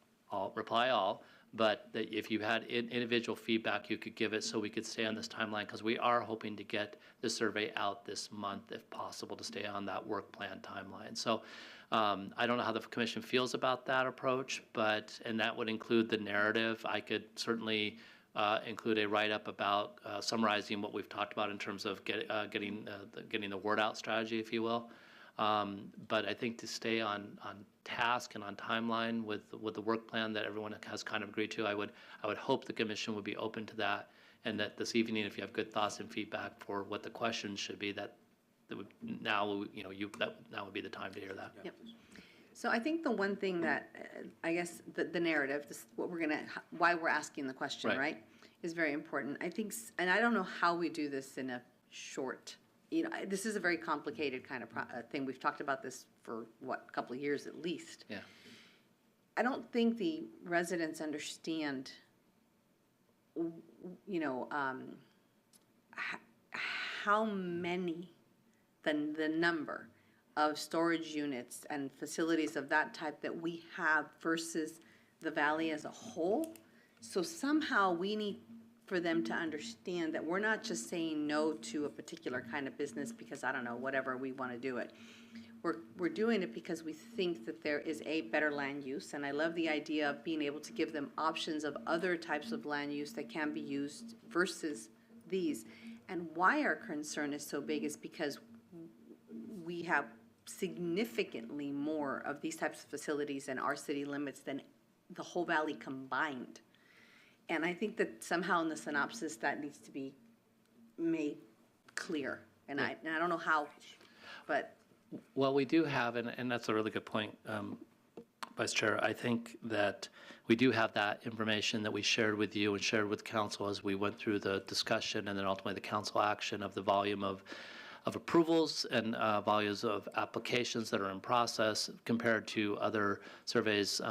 reply all, but that if you had individual feedback, you could give it so we could stay on this timeline, because we are hoping to get the survey out this month, if possible, to stay on that work plan timeline. So I don't know how the commission feels about that approach, and that would include the narrative. I could certainly include a write-up about summarizing what we've talked about in terms of getting the word out strategy, if you will. But I think to stay on task and on timeline with the work plan that everyone has kind of agreed to, I would hope the commission would be open to that, and that this evening, if you have good thoughts and feedback for what the questions should be, that would now would be the time to hear that. Yep. So I think the one thing that, I guess, the narrative, this, why we're asking the question, right, is very important. I think, and I don't know how we do this in a short, this is a very complicated kind of thing. We've talked about this for, a couple of years at least. Yeah. I don't think the residents understand, how many, the number of storage units and facilities of that type that we have versus the valley as a whole. So somehow we need for them to understand that we're not just saying no to a particular kind of business because, I don't know, whatever, we want to do it. We're doing it because we think that there is a better land use, and I love the idea of being able to give them options of other types of land use that can be used versus these. And why our concern is so big is because we have significantly more of these types of facilities in our city limits than the whole valley combined. And I think that somehow in the synopsis that needs to be made clear. And I don't know how, but. Well, we do have, and that's a really good point, Vice Chair. I think that we do have that information that we shared with you and shared with council as we went through the discussion and then ultimately the council action of the volume of approvals and volumes of applications that are in process compared to other surveys.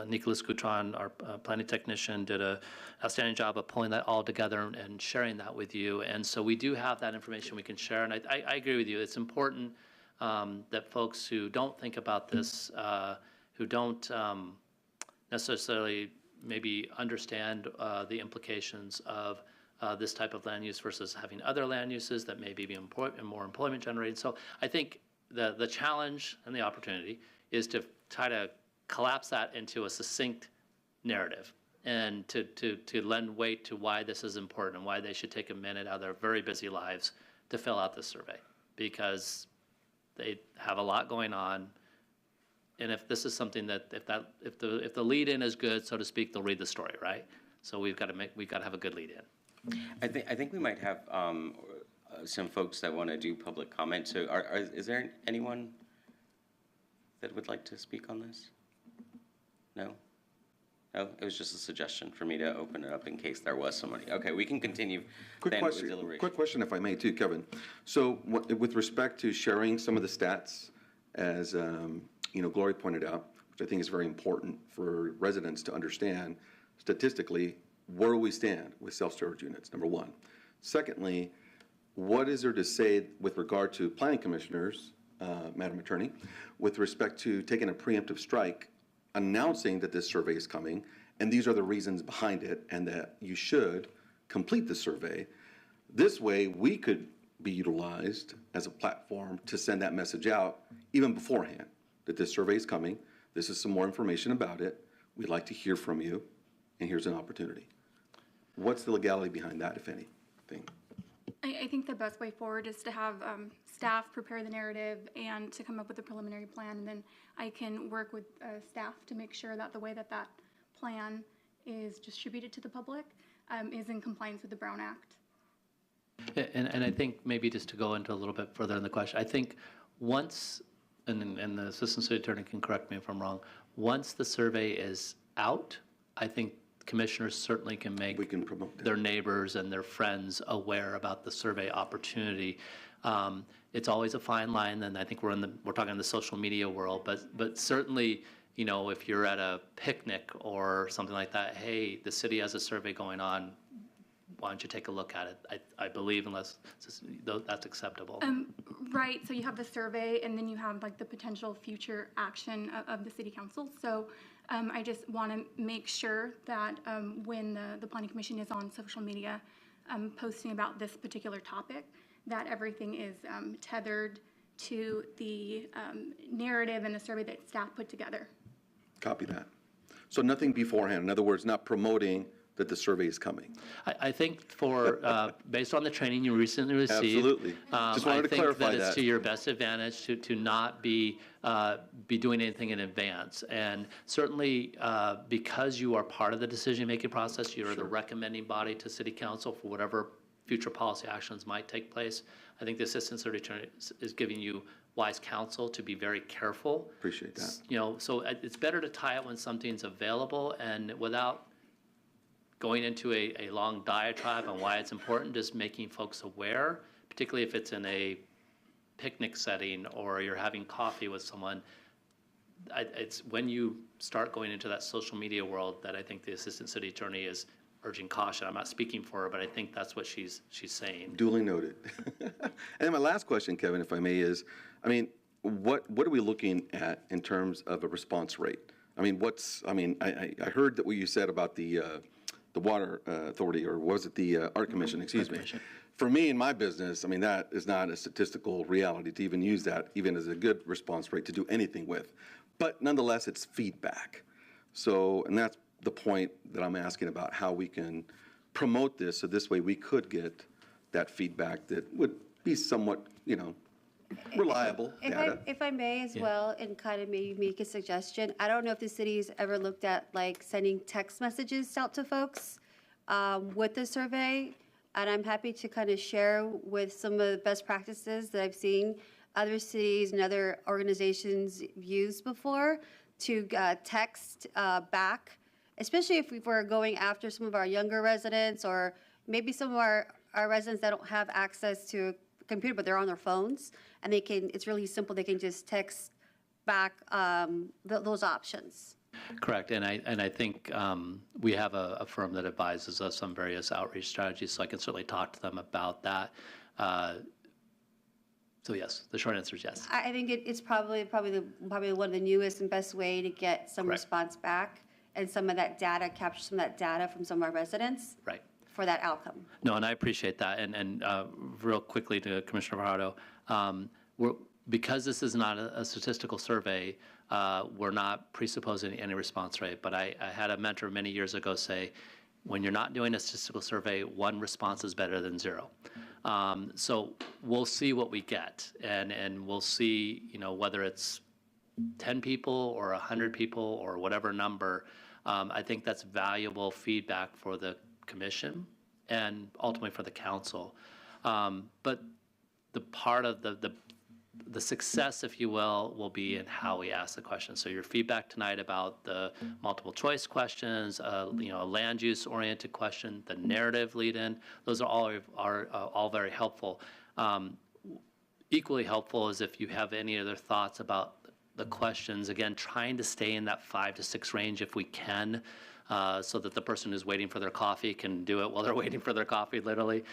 Nicholas Coutron, our planning technician, did an outstanding job of pulling that all together and sharing that with you. And so we do have that information we can share. And I agree with you. It's important that folks who don't think about this, who don't necessarily maybe understand the implications of this type of land use versus having other land uses that may be more employment generating. So I think the challenge and the opportunity is to try to collapse that into a succinct narrative and to lend weight to why this is important and why they should take a minute out of their very busy lives to fill out this survey, because they have a lot going on. And if this is something that if the lead in is good, so to speak, they'll read the story, right? So we've got to have a good lead in. I think we might have some folks that want to do public comment. So is there anyone that would like to speak on this? No? No? It was just a suggestion for me to open it up in case there was somebody. Okay, we can continue then with deliberation. Quick question, if I may, too, Kevin. So with respect to sharing some of the stats, as Gloria pointed out, which I think is very important for residents to understand, statistically, where do we stand with self-storage units, number one. Secondly, what is there to say with regard to planning commissioners, Madam Attorney, with respect to taking a preemptive strike, announcing that this survey is coming, and these are the reasons behind it, and that you should complete the survey. This way, we could be utilized as a platform to send that message out even beforehand, that this survey is coming, this is some more information about it, we'd like to hear from you, and here's an opportunity. What's the legality behind that, if anything? I think the best way forward is to have staff prepare the narrative and to come up with a preliminary plan, and then I can work with staff to make sure that the way that plan is distributed to the public is in compliance with the Brown Act. And I think maybe just to go into a little bit further in the question, I think once, and the Assistant City Attorney can correct me if I'm wrong, once the survey is out, I think commissioners certainly can make their neighbors and their friends aware about the survey opportunity. It's always a fine line, and I think we're talking in the social media world, but certainly, if you're at a picnic or something like that, hey, the city has a survey going on, why don't you take a look at it? I believe unless that's acceptable. Right, so you have the survey and then you have like the potential future action of the city council. So I just want to make sure that when the planning commission is on social media posting about this particular topic, that everything is tethered to the narrative and the survey that staff put together. Copy that. So nothing beforehand. In other words, not promoting that the survey is coming? I think for, based on the training you recently received. Absolutely. Just wanted to clarify I think that it's that. to your best advantage to not be doing anything in advance. And certainly, because you are part of the decision-making process, you're the recommending body to City Council for whatever future policy actions might take place. I think the Assistant City Attorney is giving you wise counsel to be very careful. Appreciate that. You know, so it's better to tie it when something's available and without going into a long diatribe on why it's important, just making folks aware, particularly if it's in a picnic setting or you're having coffee with someone. It's when you start going into that social media world that I think the Assistant City Attorney is urging caution. I'm not speaking for her, but I think that's what she's saying. Duly noted. And then my last question, Kevin, if I may, is, I mean, what are we looking at in terms of a response rate? I mean, I heard that what you said about the Water Authority, or was it the Art Commission, excuse me. For me, in my business, I mean, that is not a statistical reality to even use that, even as a good response rate to do anything with. But nonetheless, it's feedback. So, and that's the point that I'm asking about, how we can promote this, so this way we could get that feedback that would be somewhat, you know, reliable data. If I may as well, and kind of maybe make a suggestion, I don't know if the city's ever looked at like sending text messages out to folks with the survey, and I'm happy to kind of share with some of the best practices that I've seen other cities and other organizations use before to text back, especially if we're going after some of our younger residents, or maybe some of our residents that don't have access to a computer, but they're on their phones, and it's really simple, they can just text back those options. Correct, and I think we have a firm that advises us on various outreach strategies, so I can certainly talk to them about that. So yes, the short answer is yes. I think it's probably one of the newest and best way to get some response back, and some of that data, capture some of that data from some of our residents. Right. For that outcome. No, and I appreciate that. And real quickly to Commissioner Fajardo, because this is not a statistical survey, we're not presupposing any response rate. But I had a mentor many years ago say, when you're not doing a statistical survey, one response is better than zero. So we'll see what we get, and we'll see, you know, whether it's 10 people or 100 people or whatever number. I think that's valuable feedback for the commission and ultimately for the council. But the part of the success, if you will be in how we ask the questions. So your feedback tonight about the multiple choice questions, you know, a land use oriented question, the narrative lead in, those are all very helpful. Equally helpful is if you have any other thoughts about the questions, again, trying to stay in that 5 to 6 range if we can, so that the person who's waiting for their coffee can do it while they're waiting for their coffee, literally.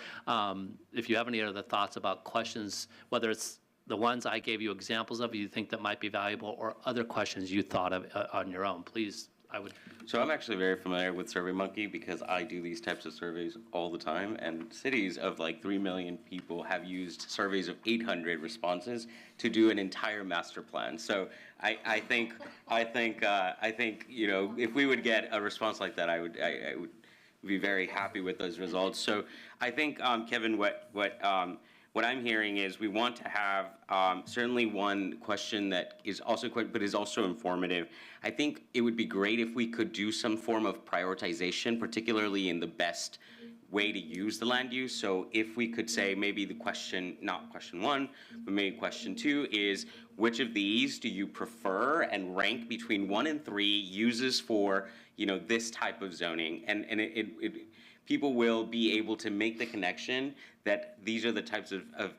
If you have any other thoughts about questions, whether it's the ones I gave you examples of you think that might be valuable, or other questions you thought of on your own, please, I would. So I'm actually very familiar with SurveyMonkey because I do these types of surveys all the time, and cities of like 3 million people have used surveys of 800 responses to do an entire master plan. So I think you know, if we would get a response like that, I would be very happy with those results. So I think Kevin, what I'm hearing is we want to have certainly one question that is also but is also informative. I think it would be great if we could do some form of prioritization, particularly in the best way to use the land use. So if we could say maybe the question, not question 1, but maybe question 2 is, which of these do you prefer, and rank between 1 and 3 uses for, you know, this type of zoning, and people will be able to make the connection that these are the types of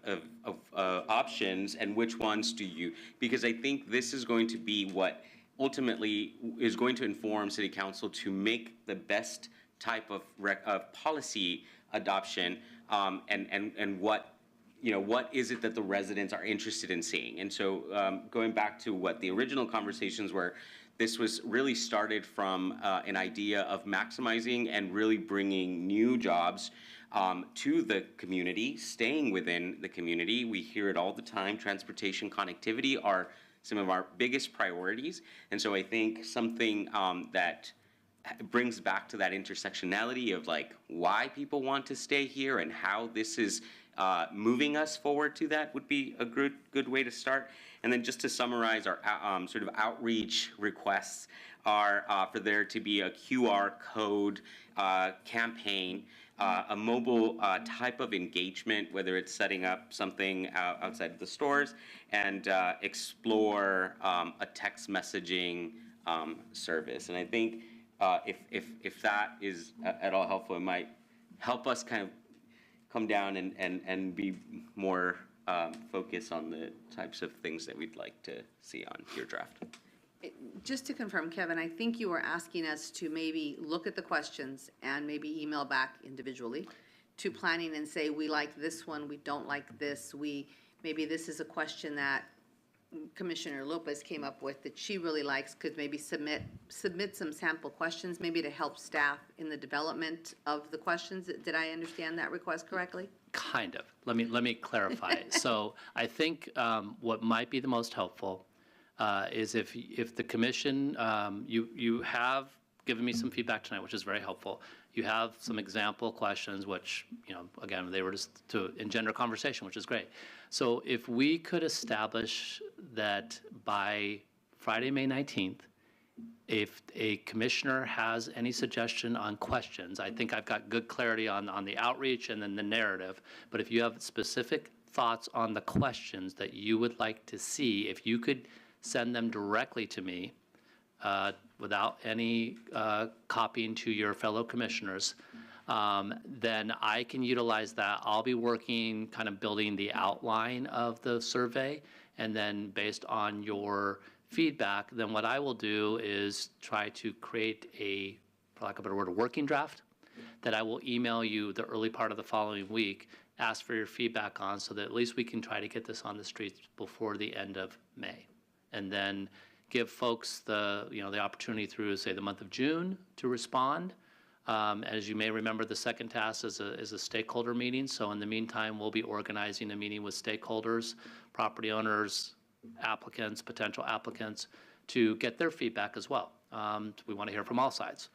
options, and which ones do you, because I think this is going to be what ultimately is going to inform City Council to make the best type of policy adoption, and what, you know, what is it that the residents are interested in seeing. And so going back to what the original conversations were, this was really started from an idea of maximizing and really bringing new jobs to the community, staying within the community. We hear it all the time. Transportation, connectivity are some of our biggest priorities. And so I think something that brings back to that intersectionality of like why people want to stay here and how this is moving us forward to that would be a good way to start. And then just to summarize, our sort of outreach requests are for there to be a QR code campaign, a mobile type of engagement, whether it's setting up something outside of the stores, and explore a text messaging service. And I think if that is at all helpful, it might help us kind of come down and be more focused on the types of things that we'd like to see on your draft. Just to confirm, Kevin, I think you were asking us to maybe look at the questions and maybe email back individually to planning and say, we like this one, we don't like this, maybe this is a question that Commissioner Lopez came up with that she really likes, could maybe submit some sample questions, maybe to help staff in the development of the questions. Did I understand that request correctly? Kind of. Let me clarify. So I think what might be the most helpful is if the commission, you have given me some feedback tonight, which is very helpful. You have some example questions, which, again, they were just to engender conversation, which is great. So if we could establish that by Friday, May 19th, if a commissioner has any suggestion on questions, I think I've got good clarity on the outreach and then the narrative, but if you have specific thoughts on the questions that you would like to see, if you could send them directly to me without any copying to your fellow commissioners, then I can utilize that. I'll be working, kind of building the outline of the survey, and then based on your feedback, then what I will do is try to create a, for lack of a better word, a working draft that I will email you the early part of the following week, ask for your feedback on, so that at least we can try to get this on the streets before the end of May. And then give folks the, the opportunity through, say, the month of June to respond. As you may remember, the second task is a stakeholder meeting. So in the meantime, we'll be organizing a meeting with stakeholders, property owners, applicants, potential applicants, to get their feedback as well. We want to hear from all sides.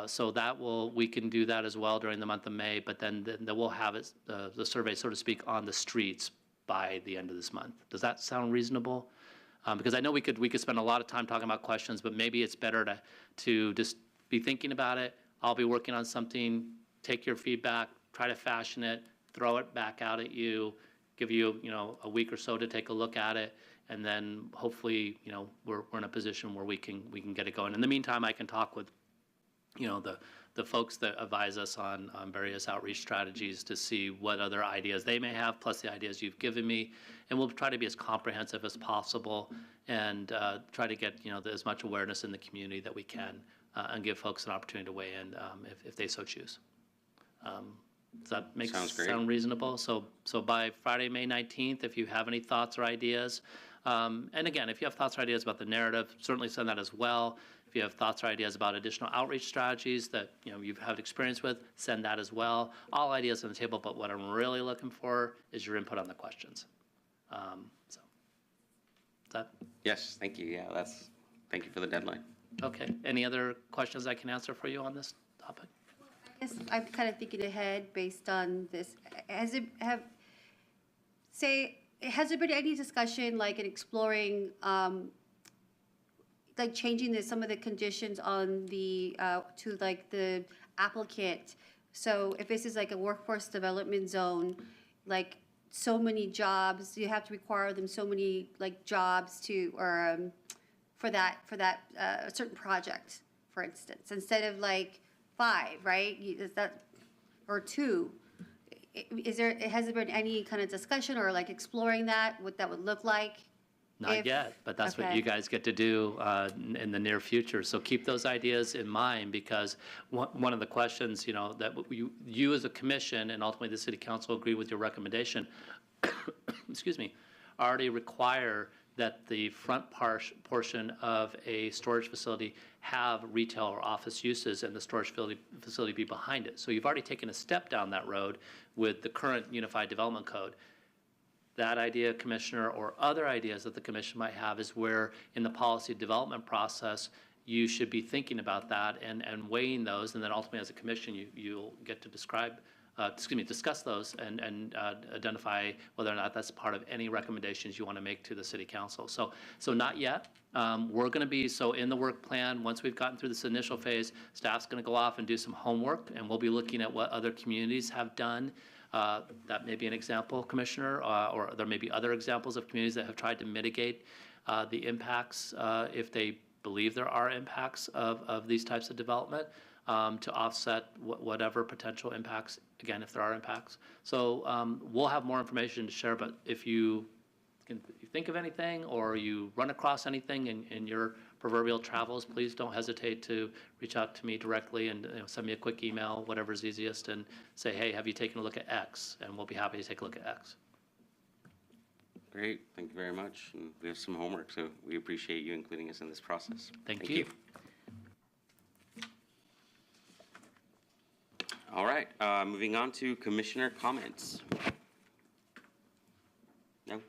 So we can do that as well during the month of May, but then we'll have it, the survey, so to speak, on the streets by the end of this month. Does that sound reasonable? Because I know we could spend a lot of time talking about questions, but maybe it's better to just be thinking about it. I'll be working on something, take your feedback, try to fashion it, throw it back out at you, give you, a week or so to take a look at it, and then hopefully, we're in a position where we can get it going. In the meantime, I can talk with, the folks that advise us on various outreach strategies to see what other ideas they may have, plus the ideas you've given me. And we'll try to be as comprehensive as possible and try to get, as much awareness in the community that we can and give folks an opportunity to weigh in if they so choose. Does that sound reasonable? So by Friday, May 19th, if you have any thoughts or ideas, and again, if you have thoughts or ideas about the narrative, certainly send that as well. If you have thoughts or ideas about additional outreach strategies that you've had experience with, send that as well. All ideas on the table, but what I'm really looking for is your input on the questions. Yes, thank you. Yeah, thank you for the deadline. Okay. Any other questions I can answer for you on this topic? Yes, I'm kind of thinking ahead based on this. Has there been any discussion, like in exploring, like changing some of the conditions on the to like the applicant? So if this is like a workforce development zone, like so many jobs, you have to require them so many like jobs to or for that certain project, for instance, instead of like 5, right? Is that or 2? Has there been any kind of discussion or like exploring that, what that would look like? Not yet, but that's what you guys get to do in the near future. So keep those ideas in mind, because one of the questions, that you as a commission and ultimately the city council agree with your recommendation, excuse me, already require that the front portion of a storage facility have retail or office uses and the storage facility be behind it. So you've already taken a step down that road with the current Unified Development Code. That idea, Commissioner, or other ideas that the Commission might have is where in the policy development process, you should be thinking about that and weighing those, and then ultimately as a commission, you'll get to discuss those and identify whether or not that's part of any recommendations you want to make to the city council. So not yet. We're going to be, in the work plan, once we've gotten through this initial phase, staff's going to go off and do some homework, and we'll be looking at what other communities have done. That may be an example, Commissioner, or there may be other examples of communities that have tried to mitigate the impacts, if they believe there are impacts of these types of development, to offset whatever potential impacts, again, if there are impacts. So we'll have more information to share, but if you think of anything or you run across anything in your proverbial travels, please don't hesitate to reach out to me directly and send me a quick email, whatever's easiest, and say, hey, have you taken a look at X? And we'll be happy to take a look at X. Great, thank you very much. And we have some homework, so we appreciate you including us in this process. Thank you. All right, moving on to commissioner comments. No?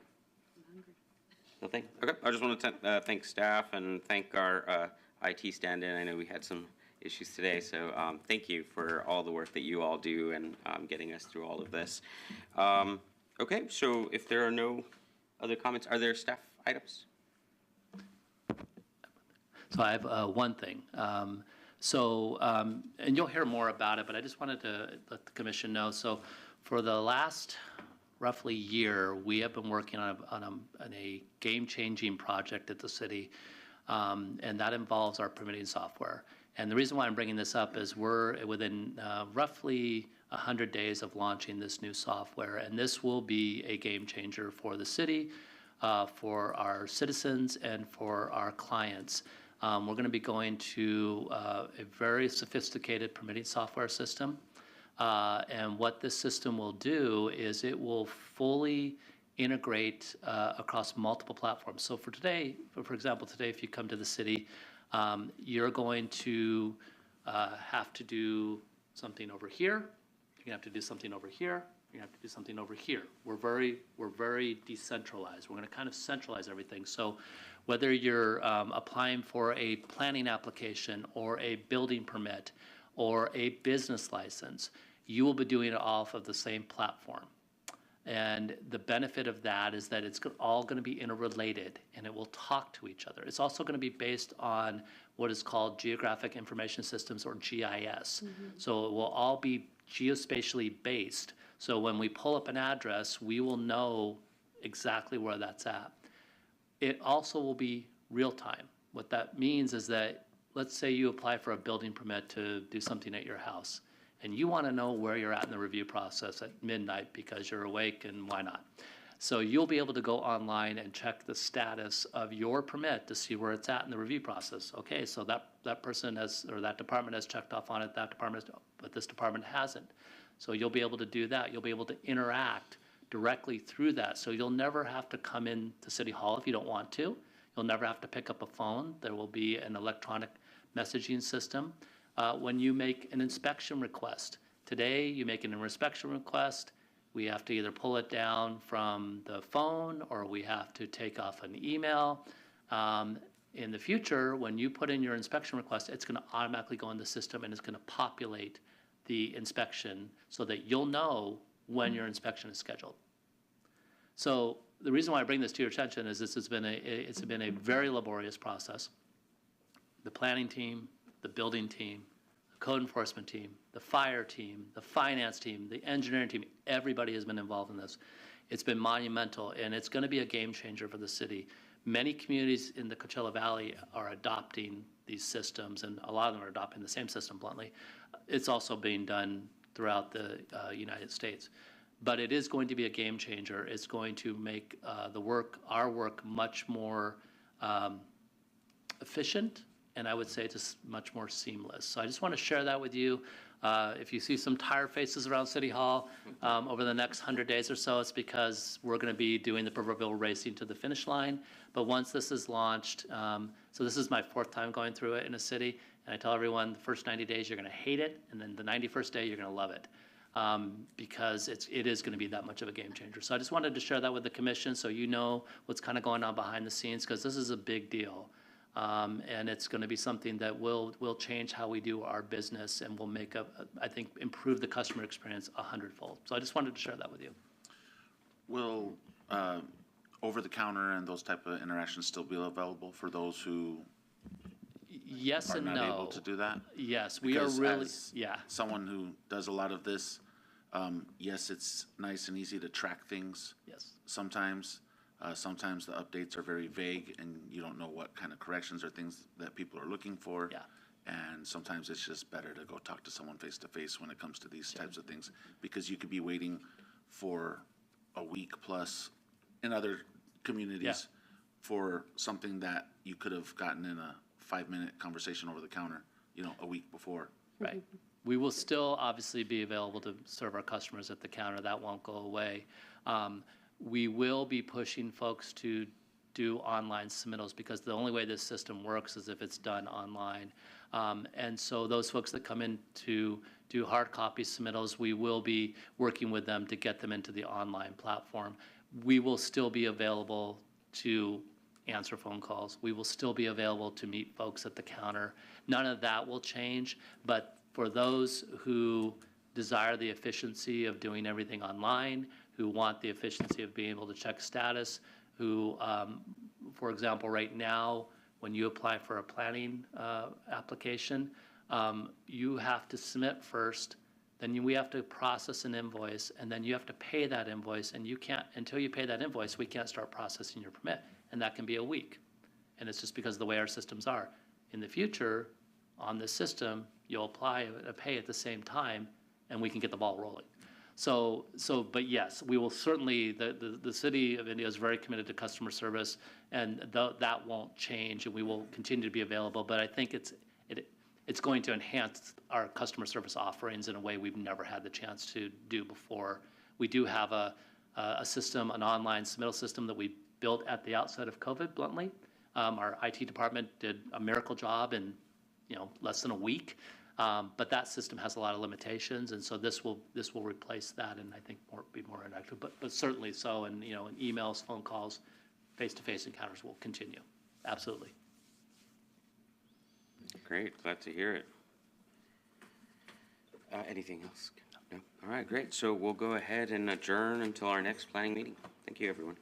Nothing? Okay, I just want to thank staff and thank our IT stand-in. I know we had some issues today, so thank you for all the work that you all do and getting us through all of this. Okay, so if there are no other comments, are there staff items? So I have one thing. And you'll hear more about it, but I just wanted to let the commission know. So for the last roughly year, we have been working on a game-changing project at the city, and that involves our permitting software. And the reason why I'm bringing this up is we're within roughly 100 days of launching this new software, and this will be a game changer for the city, for our citizens, and for our clients. We're going to be going to a very sophisticated permitting software system, and what this system will do is it will fully integrate across multiple platforms. So for today, for example, today if you come to the city, you're going to have to do something over here. You're going to have to do something over here. You're going to have to do something over here. We're very decentralized. We're going to kind of centralize everything. So whether you're applying for a planning application or a building permit or a business license, you will be doing it off of the same platform. And the benefit of that is that it's all going to be interrelated and it will talk to each other. It's also going to be based on what is called Geographic Information Systems, or GIS. So it will all be geospatially based. So when we pull up an address, we will know exactly where that's at. It also will be real time. What that means is that, let's say you apply for a building permit to do something at your house, and you want to know where you're at in the review process at midnight because you're awake, and why not? So you'll be able to go online and check the status of your permit to see where it's at in the review process. Okay, so that person has, or that department has checked off on it, that department has, but this department hasn't. So you'll be able to do that. You'll be able to interact directly through that. So you'll never have to come in to City Hall if you don't want to. You'll never have to pick up a phone. There will be an electronic messaging system. When you make an inspection request, today you make an inspection request, we have to either pull it down from the phone or we have to take off an email. In the future, when you put in your inspection request, it's going to automatically go in the system and it's going to populate the inspection so that you'll know when your inspection is scheduled. So the reason why I bring this to your attention is it's been a very laborious process. The planning team, the building team, the code enforcement team, the fire team, the finance team, the engineering team, everybody has been involved in this. It's been monumental, and it's going to be a game changer for the city. Many communities in the Coachella Valley are adopting these systems, and a lot of them are adopting the same system, bluntly. It's also being done throughout the United States. But it is going to be a game changer. It's going to make our work much more efficient, and I would say just much more seamless. So I just want to share that with you. If you see some tired faces around City Hall over the next 100 days or so, it's because we're going to be doing the proverbial racing to the finish line. But once this is launched, so this is my 4th time going through it in a city, and I tell everyone the first 90 days you're going to hate it, and then the 91st day you're going to love it. Because it is going to be that much of a game changer. So I just wanted to share that with the commission so you know what's kind of going on behind the scenes, because this is a big deal. And it's going to be something that will change how we do our business and will make I think, improve the customer experience 100-fold. So I just wanted to share that with you. Will over-the-counter and those type of interactions still be available for those who Yes are and not no. able to do that? Yes, we are Because really, as yeah. someone who does a lot of this, yes, it's nice and easy to track things. Yes. Sometimes the updates are very vague and you don't know what kind of corrections or things that people are looking for. Yeah. And sometimes it's just better to go talk to someone face to face when it comes to these types of things, because you could be waiting for a week plus in other communities for something that you could have gotten in a 5-minute conversation over the counter, a week before. Right. We will still obviously be available to serve our customers at the counter. That won't go away. We will be pushing folks to do online submittals because the only way this system works is if it's done online. And so those folks that come in to do hard copy submittals, we will be working with them to get them into the online platform. We will still be available to answer phone calls. We will still be available to meet folks at the counter. None of that will change, but for those who desire the efficiency of doing everything online, who want the efficiency of being able to check status, who, for example, right now, when you apply for a planning application, you have to submit first, then we have to process an invoice, and then you have to pay that invoice, and you can't, until you pay that invoice, we can't start processing your permit, and that can be a week. And it's just because of the way our systems are. In the future, on this system, you'll apply and pay at the same time, and we can get the ball rolling. But yes, we will certainly, the City of Indio is very committed to customer service, and that won't change, and we will continue to be available. But I think it's going to enhance our customer service offerings in a way we've never had the chance to do before. We do have a system, an online submittal system that we built at the outset of COVID, bluntly. Our IT department did a miracle job in less than a week. But that system has a lot of limitations, and so this will replace that, and I think be more interactive. But certainly so, and and emails, phone calls, face-to-face encounters will continue. Absolutely. Great, glad to hear it. Anything else? No? All right, great. So we'll go ahead and adjourn until our next planning meeting. Thank you, everyone.